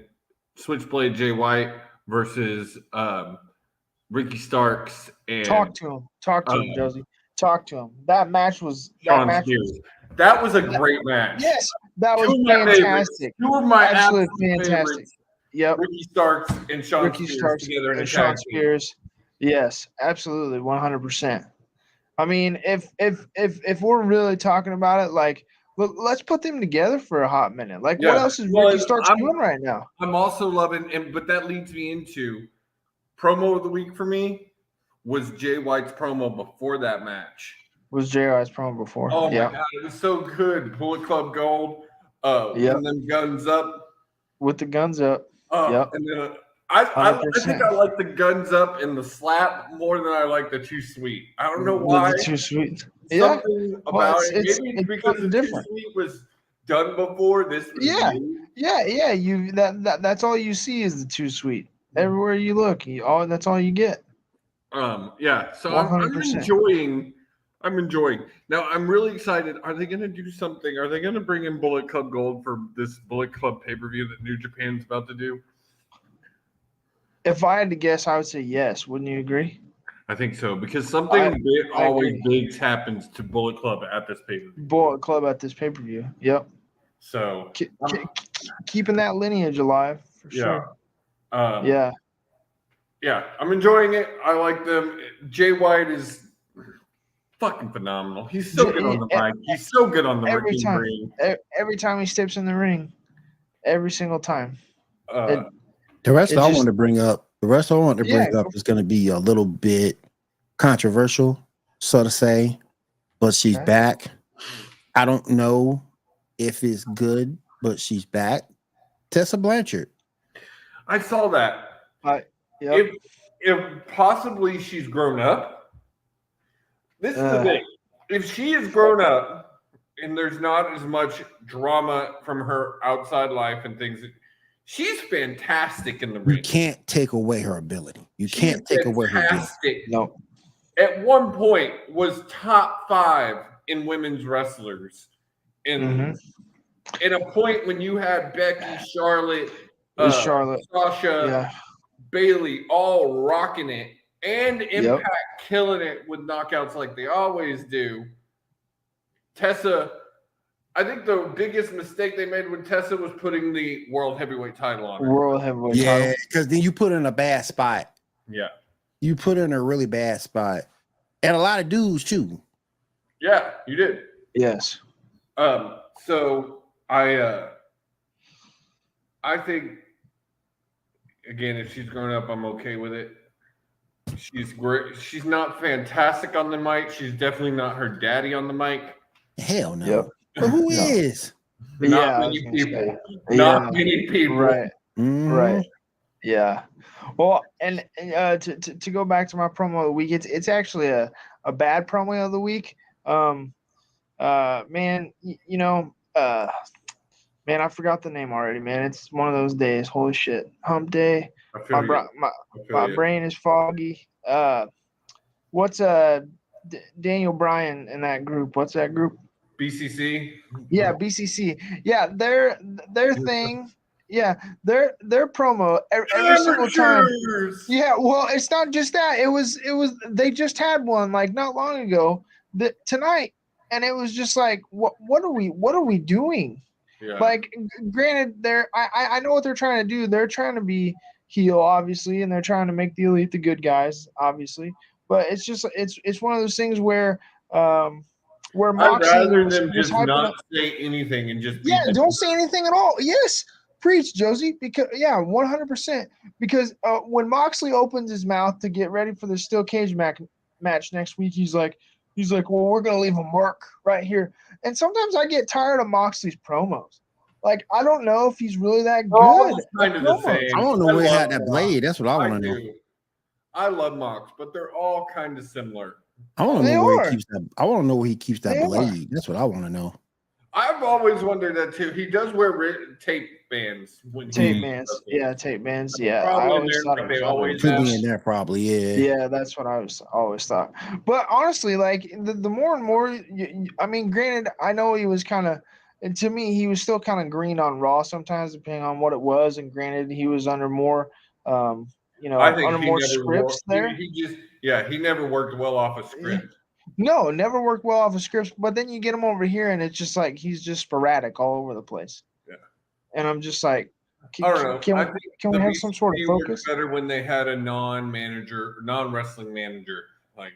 Switchblade Jay White versus Ricky Starks and talk to him, Josie. Talk to him. That match was that was a great match. Yes, that was fantastic. Two of my absolute fantastic fantastic. Yep. Ricky Starks and Sean Spears together in a Sean tag Spears. Yes, absolutely, 100%. I mean, if we're really talking about it, like, let's put them together for a hot minute. Like, what else is Ricky Starks doing right now? I'm also loving, but that leads me into promo of the week for me was Jay White's promo before that match. Was Jay White's promo before? Oh my god, it was so good. Bullet Club Gold, with them guns up. With the guns up. Yep. And then I think I like the guns up and the slap more than I like the too sweet. I don't know why. The too sweet. Something about it. Maybe because the different. Too Sweet was done before. This was new. Yeah. You that's all you see is the too sweet. Everywhere you look, that's all you get. Yeah. So I'm enjoying. Now I'm really excited. Are they going to do something? Are they going to bring in Bullet Club Gold for this Bullet Club pay-per-view that New Japan's about to do? If I had to guess, I would say yes. Wouldn't you agree? I think so, because something big happens to Bullet Club at this pay-per-view. Bullet Club at this pay-per-view. Yep. So keeping that lineage alive for sure. Yeah, I'm enjoying it. I like them. Jay White is fucking phenomenal. He's so good on the mic. He's so good on the ring. Every time he steps in the ring, every single time. The rest I want to bring up is going to be a little bit controversial, so to say, but she's back. I don't know if it's good, but she's back. Tessa Blanchard. I saw that. If possibly she's grown up. This is the thing. If she is grown up and there's not as much drama from her outside life and things. She's fantastic in the You ring. can't take away her ability. You She's can't take away her gift. fantastic. No. At one point, was top 5 in women's wrestlers, and at a point when you had Becky, Charlotte, Charlotte, Sasha, Bailey all rocking it, and Impact killing it with knockouts like they always do. Tessa, I think the biggest mistake they made with Tessa was putting the World Heavyweight title on her. World Heavyweight Yeah, title. because then you put her in a bad spot. Yeah. You put her in a really bad spot. And a lot of dudes too. Yeah, you did. Yes. So I think, again, if she's growing up, I'm okay with it. She's great. She's not fantastic on the mic. She's definitely not her daddy on the mic. Hell no. Yep. But who is? Not I was many gonna people. say. Not many people. Right. Mhm. Right. Yeah. Well, and to go back to my promo of the week, it's actually a bad promo of the week. Man, man, I forgot the name already, man. It's one of those days. Holy shit. Hump day. I feel you. My brain is foggy. What's Daniel Bryan in that group? What's that group? BCC. Yeah, BCC. Yeah, their thing. Yeah, their promo every single time. Yeah, well, it's not just that. It was they just had one like not long ago tonight, and it was just like what are we doing? Yeah. Like, granted, I know what they're trying to do. They're trying to be heel, obviously, and they're trying to make the Elite the good guys, obviously. But it's just it's one of those things where I'd Moxley rather was them just hyping not up. say anything and just be Don't say anything at all. Yes, preach, Josie. Because 100%. Because when Moxley opens his mouth to get ready for the steel cage match next week, he's like, well, we're gonna leave a mark right here. And sometimes I get tired of Moxley's promos. Like, I don't know if he's really that good. Kind of the same. I want to know where he had that blade. That's what I want to know. I love Mox, but they're all kind of similar. I want to know where he keeps that. I want to know where he keeps that blade. That's what I want to know. I've always wondered that too. He does wear tape bands. Tape bands. Yeah, tape bands. Yeah, I always thought they always could be in there, probably. Yeah. Yeah, that's what I always thought. But honestly, like the more and more, I mean, granted, I know he was kind of, and to me, he was still kind of green on Raw sometimes, depending on what it was. And granted, he was under more, I think under more scripts there. He never worked well off a script. No, never worked well off of scripts. But then you get him over here, and it's just like he's just sporadic all over the place. Yeah, and I'm just like, I don't know. Can we have some sort of focus? Better when they had a non-wrestling manager. Like,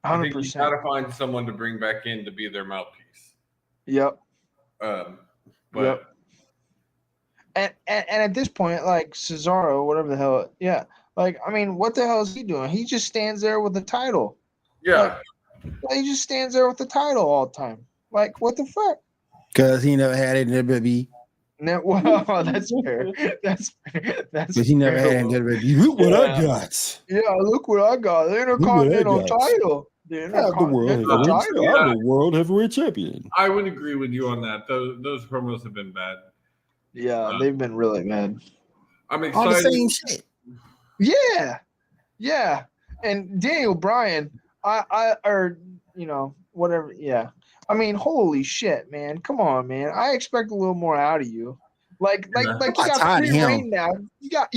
100%. I think you got to find someone to bring back in to be their mouthpiece. Yep. But. Yep. And at this point, like Cesaro, whatever the hell, yeah. Like, I mean, what the hell is he doing? He just stands there with the title. Yeah. Like, he just stands there with the title all the time. Like, what the fuck? Because he never had it in WWE. No, well, that's fair. That's fair. That's because he never had it in WWE. Look what I got. Yeah, look what I got. The Intercontinental title. The Intercontinental title. I'm the World Heavyweight Champion. I would agree with you on that. Those promos have been bad. Yeah, they've been really bad. I'm excited. All the same shit. Yeah. And Daniel Bryan, whatever. Yeah. I mean, holy shit, man. Come on, man. I expect a little more out of you. Like you got free reign now. You got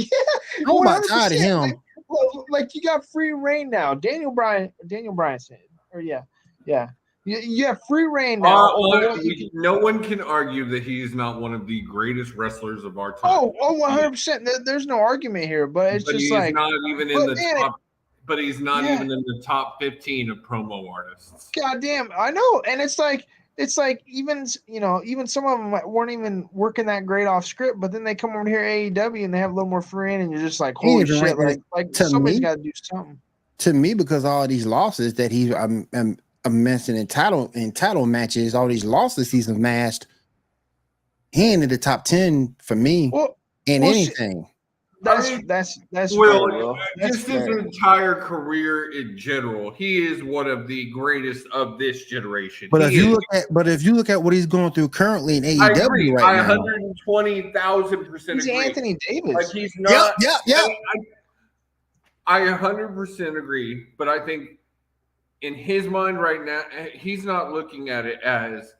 I'm about tired of him. Like you got free reign now. Daniel Bryan said, or yeah. You have free reign now. No one can argue that he's not one of the greatest wrestlers of our time. Oh, 100%. There's no argument here, but it's just like not even in the top. But he's not even in the top 15 of promo artists. God damn, I know. And it's like even some of them weren't even working that great off script, but then they come over here AEW and they have a little more free in, and you're just like, holy shit, like somebody's got to do something. To me, because all these losses that I'm mentioning in title matches, all these losses he's amassed, he ain't in the top 10 for me in anything. That's Will, fair, Will. That's just his fair. entire career in general, he is one of the greatest of this generation. But He is, if you look at what he's going through currently in I AEW agree. right I now, 120,000% He's agree. Anthony Like Davis. he's not. Yep. I 100% agree, but I think in his mind right now, he's not looking at it as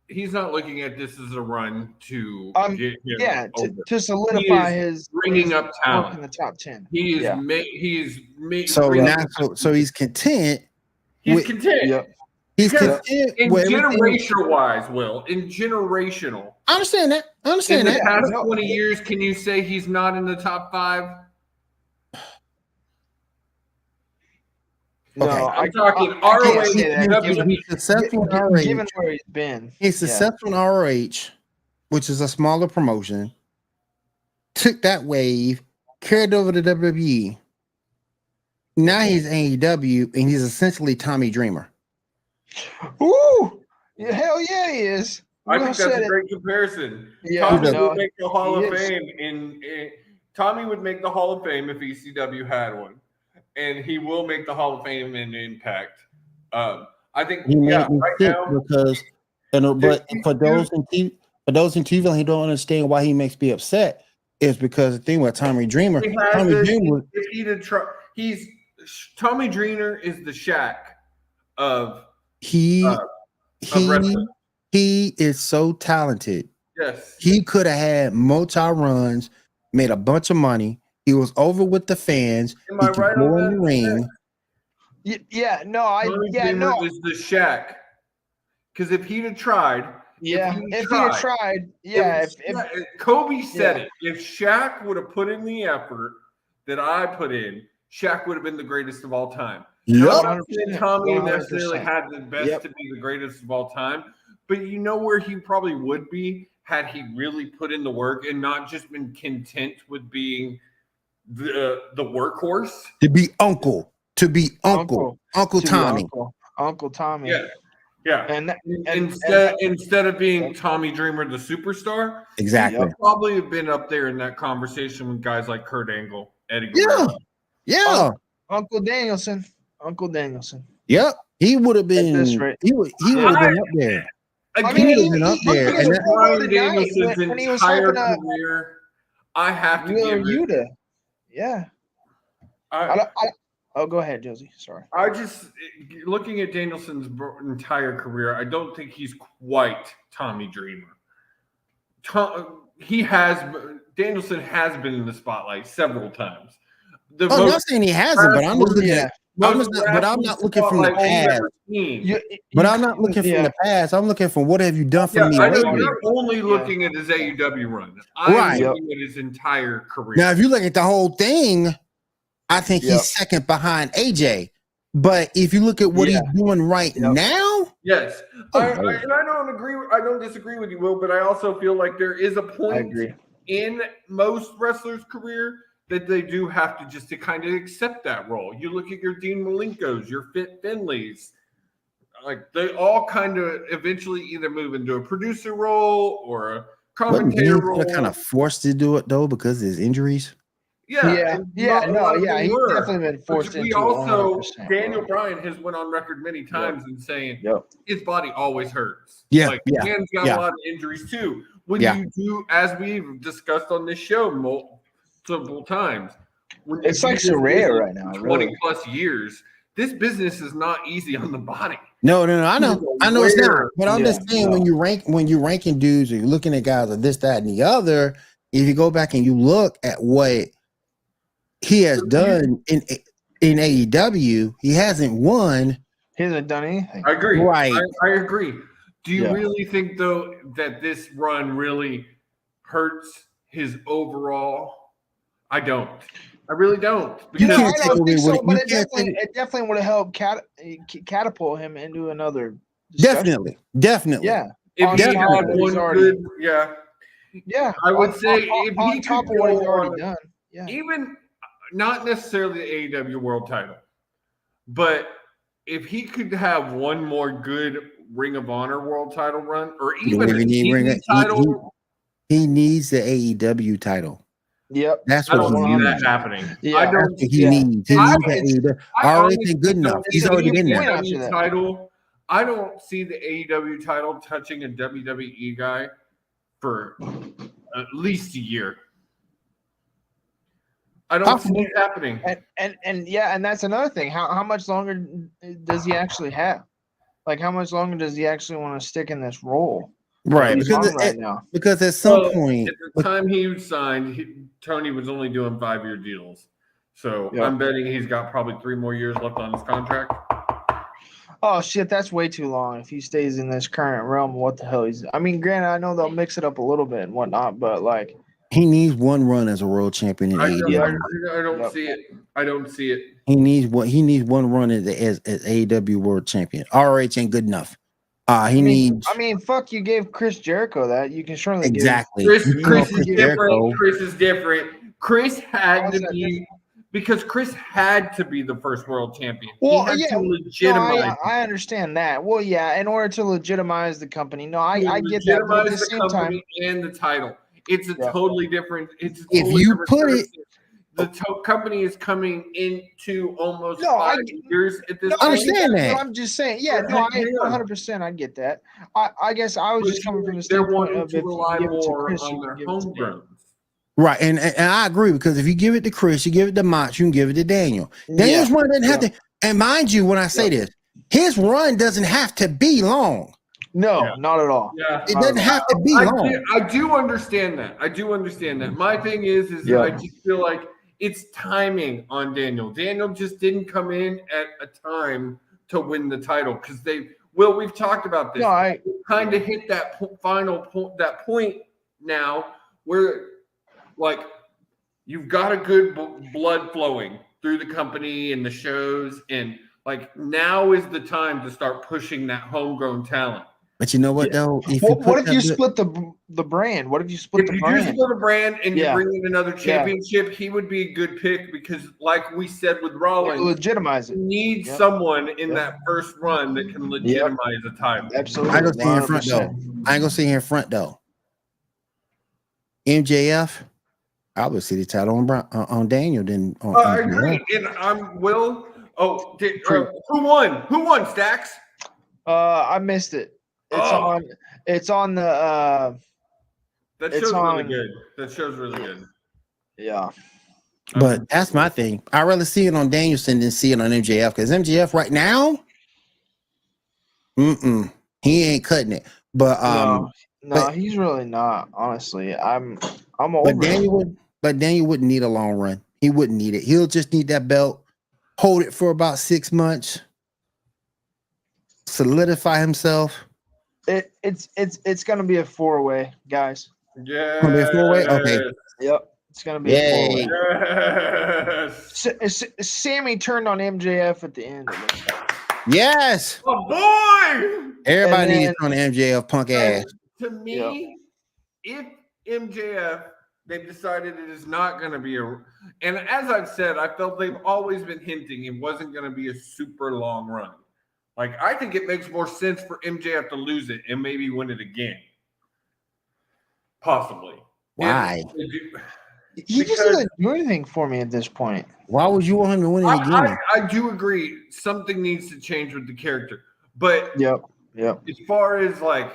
he's not looking at this as a run to get him over. to solidify He is his bringing up work talent. in the top 10. He is Yeah. So really, now, so he's content. he's content. Yep. He's Because content in with everything. generational wise, Will, in generational, I understand that. in the past No. 20 years, can you say he's not in the top 5? No, Okay. I'm talking I can't ROH. say that, He's successful in ROH. given where he's been. He's successful in ROH, which is a smaller promotion. Took that wave, carried over to WWE. Now he's AEW, and he's essentially Tommy Dreamer. Ooh, yeah, hell yeah, he is. I Will think that's said a it. great comparison. Yeah, Tommy no, would make the Hall he of is. Fame Tommy would make the Hall of Fame if ECW had one, and he will make the Hall of Fame in Impact. I think He made me right sick now, because, but for those in TV, he don't understand why he makes me upset. Is because the thing with Tommy Dreamer, he has Tommy this, Dreamer, if he'd have tried, Tommy Dreamer is the Shaq of he wrestling. he is so talented. Yes, He could have had multi runs, made a bunch of money. He was over with the fans. Am He I could right go on in the that? ring. Tommy Dreamer is the Shaq. Because if he'd have tried, if he had tried, if Kobe said it, if Shaq would have put in the effort that I put in, Shaq would have been the greatest of all time. Yup. Not saying Tommy 100%. necessarily had the best to be the greatest of all time, but you know where he probably would be had he really put in the work and not just been content with being the workhorse. To be Uncle Tommy. Uncle Tommy. Yeah. And Instead of being Tommy Dreamer, the superstar, Exactly. he'd probably have been up there in that conversation with guys like Kurt Angle, Eddie Guerrero. Yeah. Uncle Danielson. Yep. He would have been. At this rate. He would have been up there. Again, he would have been up there. looking And at Bryan the night Danielson's when he was entire helping out career, I have to Wheeler give it. Yuta. Yeah. Go ahead, Josie. Sorry. I just looking at Danielson's entire career, I don't think he's quite Tommy Dreamer. Danielson has been in the spotlight several times. I'm not saying he hasn't, but I'm looking at. I'm not looking from the past. But I'm not looking from the past. I'm looking from what have you done for me I know lately. you're only looking at his AEW run. I'm looking at his entire career. Now, if you look at the whole thing, I think he's second behind AJ. But if you look at what he's doing right now, yes, I don't agree. I don't disagree with you, Will. But I also feel like there is a point in most wrestlers' career that they do have to just to kind of accept that role. You look at your Dean Malenkos, your Fit Finleys, like they all kind of eventually either move into a producer role or a commentator role. They're kind of forced to do it though because of his injuries. He's definitely been forced into. We also 100%, Daniel Bryan has went on record many times and saying his body always hurts. Man's got a lot of injuries too. When you do, as we've discussed on this show multiple times, it's like surreal right now. 20 plus years. This business is not easy on the body. No, I know it's not. But I'm just saying when you're ranking dudes or you're looking at guys of this, that, and the other, if you go back and you look at what he has done in AEW, he hasn't won. He hasn't done anything. I agree. Right. I agree. Do you really think though that this run really hurts his overall? I don't. I really don't. I don't think so, but it definitely would have helped catapult him into another discussion. Definitely. Yeah. If he had one good, I would say if he top could of what he's go already on, done. even not necessarily the AEW world title, but if he could have one more good Ring of Honor world title run, or even a TV title, he needs the AEW title. Yep. That's I what don't he see that needs. happening. Yeah. I That's don't. what he Yeah. needs. He I- needs that AEW. I Already honestly good enough. don't He's see already the been there. point after AEW that. title. I don't see the AEW title touching a WWE guy for at least a year. I don't see it happening. And yeah, and that's another thing. How much longer does he actually have? Like, how much longer does he actually want to stick in this role? Right, He's on right now. because at some Well, point, at the time he signed, Tony was only doing 5-year deals. So Yep. I'm betting he's got probably 3 more years left on his contract. Oh shit, that's way too long. If he stays in this current realm, what the hell he's? I mean, granted, I know they'll mix it up a little bit and whatnot, but like, he needs one run as a world champion in I AEW. don't Yep. see it. I don't see it. He needs one run as AEW world champion. RH ain't good enough. He needs I mean, fuck, you gave Chris Jericho that. You can surely exactly. Chris You know, is different. Jericho. Chris is different. Chris had How's to that be because Chris had to be the first world champion. Well, he had yeah, to legitimize. No, I understand that. Well, yeah, in order to legitimize the company. No, I get that. But at legitimize the the same time, company and the title. It's a Yeah. totally different. It's a If totally you different put it- person. The company is coming into almost No, 5 years at this no, point. understand but that. I'm just saying, yeah, But no, heck, yeah. 100%, I get that. I guess I was But just coming from the they're standpoint wanting of to if you rely give it to more Chris, on you their can give it to Daniel. homegrowns. Right, and I agree because if you give it to Chris, you give it to Mox, you can give it to Daniel. Daniel's run doesn't have to. And mind you, when I say this, his run doesn't have to be long. No, Yeah. not at all. Yeah. It doesn't have to be long. I do understand that. I do understand that. My thing is Yeah. I just feel like it's timing on Daniel. Daniel just didn't come in at a time to win the title because we've talked about this. No, I Kind of hit that final point, that point now where like you've got a good blood flowing through the company and the shows, and like now is the time to start pushing that homegrown talent. But you know what though? If what if you that- split the brand? What if you split If the you do brand? split a brand and you Yeah. bring in another championship, he would be a good pick because, like we said with Rollins, Legitimize you it. need Yep. someone in Yep. that first run that can legitimize a title. Absolutely. I ain't gonna sit here in front 100%. though. I ain't gonna sit here in front though. MJF, I would see the title on Daniel than on I MJF. agree, and I'm Will. Oh, who won? Who won? Stacks. I missed it. It's on the That It's show's really on- good. That show's really good. yeah. But that's my thing. I'd rather see it on Danielson than see it on MJF because MJF right now, he ain't cutting it. But No, but- he's really not. Honestly, I'm over. but Daniel wouldn't need a long run. He wouldn't need it. He'll just need that belt, hold it for about 6 months, solidify himself. It's gonna be a 4-way, guys. Yeah. Gonna be a 4-way? Okay. Yep, it's gonna be a Yay. 4-way. Yes. Sammy turned on MJF at the end. It looks like. Yes. Oh boy. Everybody And needs on the MJF punk ass. To me, if MJF, they've decided it is not going to be and as I've said, I felt they've always been hinting it wasn't going to be a super long run. Like, I think it makes more sense for MJF to lose it and maybe win it again. Possibly. Why? He just doesn't do anything for me at this point. Why would you want him to win it again? I do agree. Something needs to change with the character. But Yep. as far as like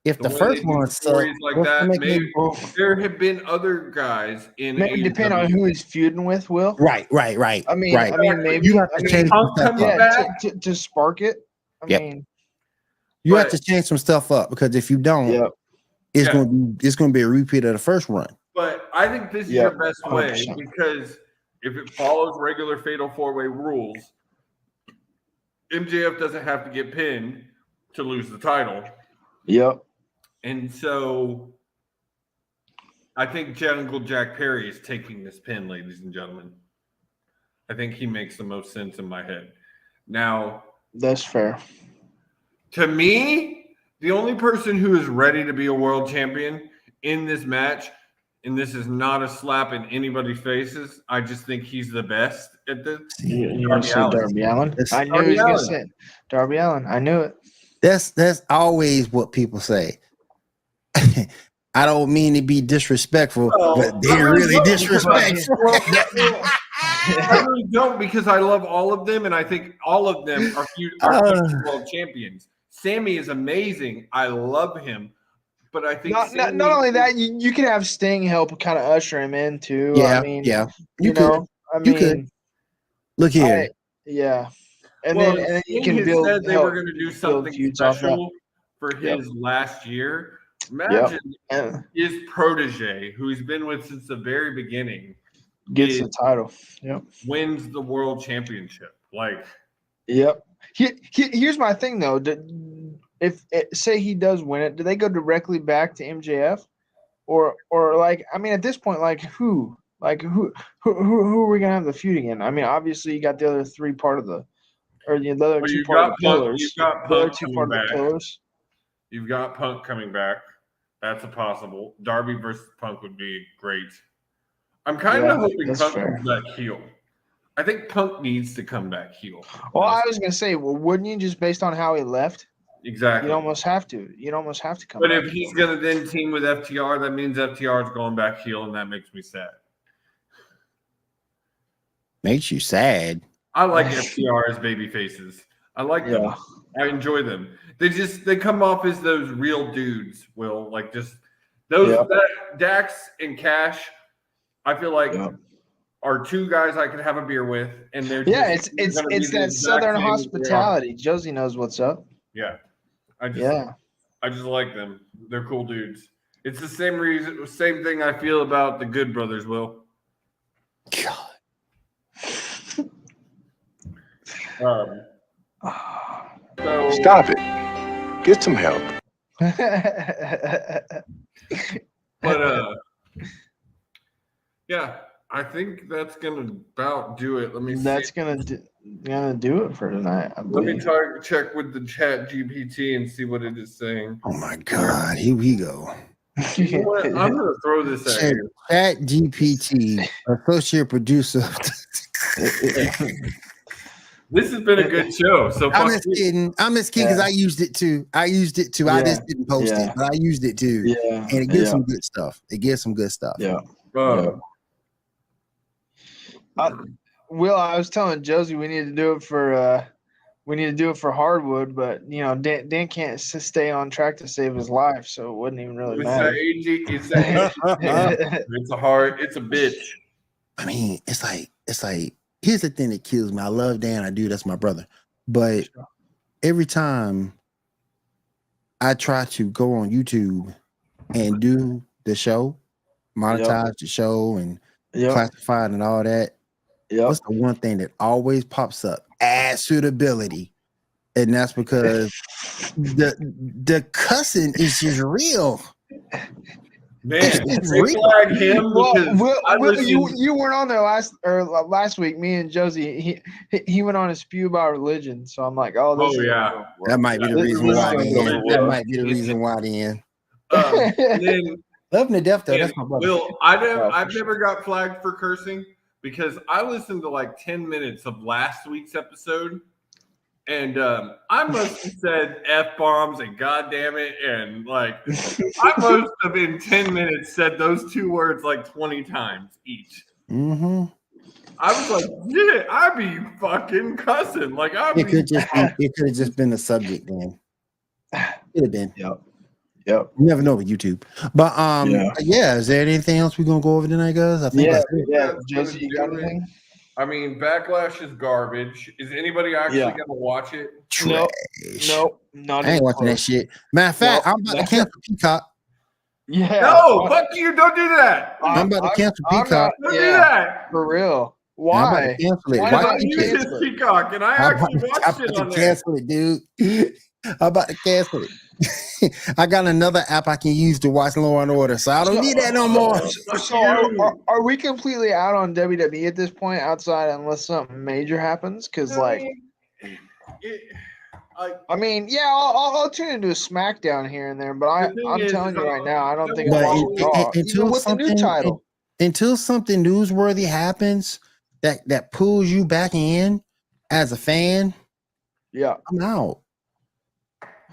If the way first they do one sucked, stories like what's that, gonna make maybe it- there have been other guys in Maybe depend on who he's feuding with. Will. Right. I mean, right. maybe You have to change some Punk stuff comes up. back. to spark it. I Yep. mean, You have But- to change some stuff up because if you don't, yep. it's Yeah. gonna be a repeat of the first run. But I think this is Yep, your best way 100%. because if it follows regular Fatal 4-Way rules, MJF doesn't have to get pinned to lose the title. Yep. And so I think Jungle Jack Perry is taking this pin, ladies and gentlemen. I think he makes the most sense in my head. Now, That's fair. to me, the only person who is ready to be a world champion in this match, and this is not a slap in anybody's faces, I just think he's the best at this. You Darby say Allin. Darby Allin? That's I knew Darby he was gonna Allin. say it. Darby Allin. I knew it. That's always what people say. I don't mean to be disrespectful, Well, but they're really disrespectful. I really don't, because I love all of them, and I think all of them are future world champions. Sammy is amazing. I love him, but I think not only that, you can have Sting help kind of usher him in too. Yeah, I mean, yeah. you know, I You could. mean, Look here. yeah. And well, then you Sting can had build. said they were going to do build something feuds off that. special for his last year. Imagine his protege, who he's been with since the very beginning, gets the title. Yep. Wins the world championship. Like, yep. Here's my thing though. If say he does win it, do they go directly back to MJF, or like, I mean, at this point, like who are we gonna have the feud again? I mean, obviously you got the other three part of the, or the other two part of the pillars. You've got the other Punk two coming part of the back. pillars. You've got Punk coming back. That's a possible. Darby versus Punk would be great. I'm kind of hoping Punk comes back heel. I think Punk needs to come back heel. Well, I was gonna say, well, wouldn't you, just based on how he left? Exactly. You'd almost have to come But back. if he's gonna then team with FTR, that means FTR is going back heel, and that makes me sad. Makes you sad. I like FTR as baby faces. I like them. I enjoy them. They come off as those real dudes, Will. Like just those Dax and Cash, I feel like are two guys I could have a beer with, and they're it's that Southern hospitality. Josie knows what's up. Yeah. I just like them. They're cool dudes. It's the same thing I feel about the Good Brothers, Will. God. So, Stop it. Get some help. but yeah, I think that's gonna about do it. Let me. That's gonna do it for tonight. Let me check with the Chat GPT and see what it is saying. Oh my God, here we go. You know what? I'm gonna throw this at you. Chat GPT, associate producer. This has been a good show. So I'm just kidding because I used it too. I just didn't post it, but I used it too. Yeah, and it gives some good stuff. Yeah. Will, I was telling Josie we need to do it for hardwood, but Dan can't stay on track to save his life, so it wouldn't even really matter. It's a bitch. I mean, it's like here's the thing that kills me. I love Dan, I do, that's my brother. But every time I try to go on YouTube and do the show, monetize the show and classify it and all that, what's the one thing that always pops up? Ad suitability. And that's because the cussing is just real. Man, they flag him because you weren't on there last week. Me and Josie, he went on a spew about religion, so I'm like, that might be the reason why. That might be the reason why. Then love him to death though. That's my brother. Will, I've never got flagged for cursing because I listened to like 10 minutes of last week's episode. And I must have said F-bombs and goddamn it. And like, I must have in 10 minutes said those two words like 20 times each. Mm-hmm. I was like, yeah, I be fucking cussing. Like, it could have just been the subject then. Could have been. Yep. You never know with YouTube. But is there anything else we're gonna go over tonight, guys? I think Josie, you got anything? I mean, Backlash is garbage. Is anybody actually gonna watch it? Nope. Not I ain't watching that shit. Matter of fact, I'm about to cancel Peacock. Yeah. No, fuck you! Don't do that. I'm about to cancel Peacock. Don't do that. For real. Why? I'm about to cancel it. Why don't you use this Peacock? And I actually watched it on there. Cancel it, dude. I'm about to cancel it. I got another app I can use to watch Law and Order, so I don't need that no more. So are we completely out on WWE at this point, outside unless something major happens? Because I'll tune into a SmackDown here and there, but I'm telling you right now, I don't think until with the new title, until something newsworthy happens that pulls you back in as a fan. Yeah, I'm out.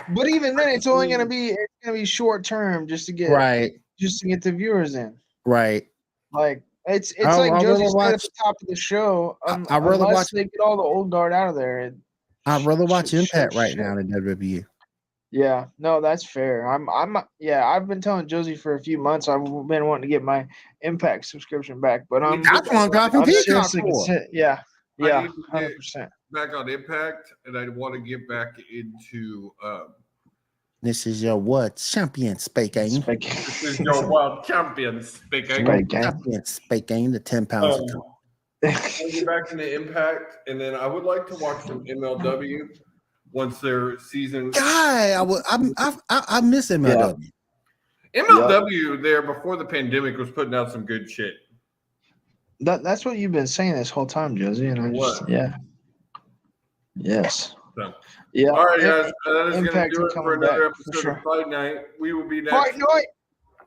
But even then, it's only going to be short term just to get right. just to get the viewers in. Right. Like it's I like rather Josie said at watch. the top of the show. I'd rather Unless watch. they get all the old guard out of there. I'd rather watch Shit. Impact right now than WWE. Yeah, no, that's fair. I've been telling Josie for a few months I've been wanting to get my Impact subscription back, but That's what I'm dropping I'm Peacock seriously for. considering. Yeah, I need to get 100%. back on Impact, and I want to get back into. This is your what champion speaking. This is your world champion speaking. Champion speaking. The 10 pounds. I'll get back into Impact, and then I would like to watch some MLW once their season. Guy, I miss MLW. MLW there before the pandemic was putting out some good shit. That's what you've been saying this whole time, Josie, and yes. So, Yeah. all right, guys, that is going to Impact do it for coming another back, for episode sure. of Fight Night. We will be next. Fight Night.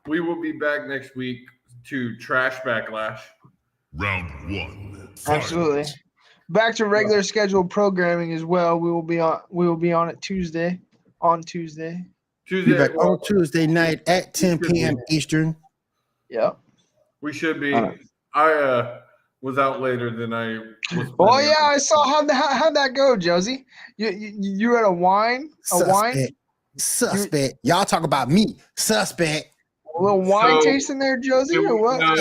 We will be back next week to Trash Backlash. Round 1. Fight. Absolutely. Back to regular scheduled programming as well. We will be on it Tuesday. On Tuesday. Be back on Tuesday night at 10 p.m. Eastern. Yep. We should be. I was out later than I was. Oh yeah, I saw how'd that go, Josie. You had a wine, Suspect. Y'all talk about me. Suspect. A little wine tasting there, Josie, or what? No,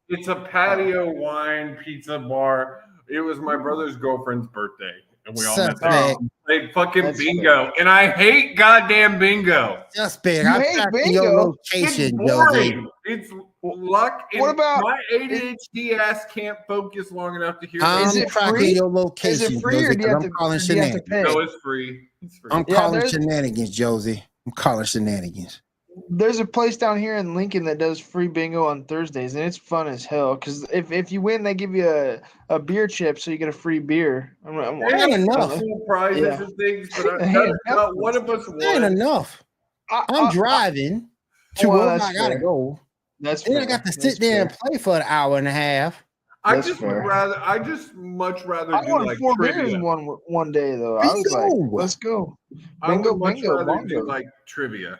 it's a patio wine pizza bar. It was my brother's girlfriend's birthday, and we all met there. Played fucking bingo, and I hate goddamn bingo. Suspect. You hate bingo? Your location, It's Josie. boring. It's luck. What about my ADHD ass can't focus long enough to hear? Is I'm it tracking free? your location, Is it free, Josie, or do you have I'm to, calling do you have to shenanigans. pay? No, it's free. It's free. I'm Yeah, calling there's- shenanigans, Josie. I'm calling shenanigans. There's a place down here in Lincoln that does free bingo on Thursdays, and it's fun as hell. Because if you win, they give you a beer chip, so you get a free beer. Ain't enough. Full prizes Yeah. and things, but Ain't not one of us Ain't won. enough. I'm driving to well, where that's I gotta fair. go. That's Then fair. I got to That's sit there and fair. play for an hour and a half. I That's just fair. much rather I do won like 4 beers trivia. one day though. I was like, Bingo. let's go. I would Bingo, much bingo, rather bongo. do like trivia.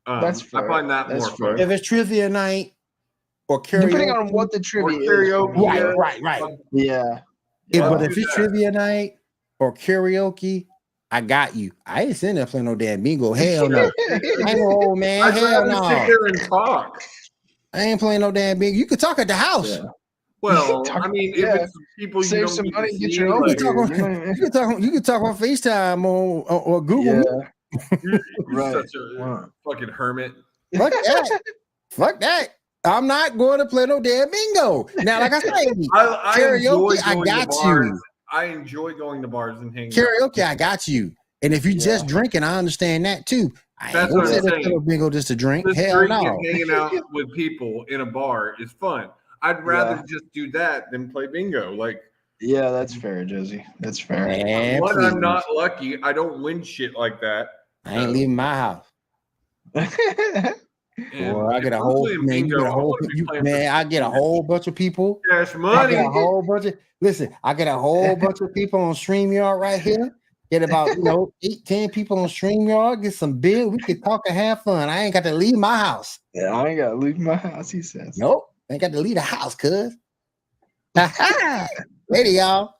That's fair. I find that That's more fair. fun. If it's trivia night or karaoke, Depending on what the Or trivia is. karaoke. Right. Yeah. But I'll if do it's that. trivia night or karaoke, I got you. I ain't sitting there playing no damn bingo. Hell no. I ain't no old man. I'd Hell rather sit no. there and talk. I ain't playing no damn bingo. You can talk at the house. Yeah. Well, Talk- I mean, yeah. if it's people you Save don't some get money to and get see, your own like, beer. You can talk on FaceTime or Google. Yeah. Meet. you're Right. such a fucking hermit. Fuck that. Fuck that. I'm not going to play no damn bingo. Now, like I said, I karaoke, enjoy I going got to bars. you. I enjoy going to bars and hanging out. Karaoke, I got you. And if you just drinking, I understand that too. I ain't That's gonna what I'm sit there saying. to a bingo just to drink. Just Hell drinking no. and hanging out with people in a bar is fun. I'd rather just do that than play bingo. Like, Yeah, that's fair, Josie. That's fair. Man, one, please. I'm not lucky. I don't win shit like that. I ain't leaving my house. And Boy, I if get a I'm whole playing man. You bingo, get a I whole wanna be playing for man. I get a whole bunch of people. cash I money. get a whole bunch of listen. I get a whole bunch of people on StreamYard right here. Get about 8-10 people on StreamYard. Get some beer. We can talk and have fun. I ain't got to leave my house. Yeah, I ain't gotta leave my house, he says. Nope, ain't got to leave the house, cuz. Later, y'all.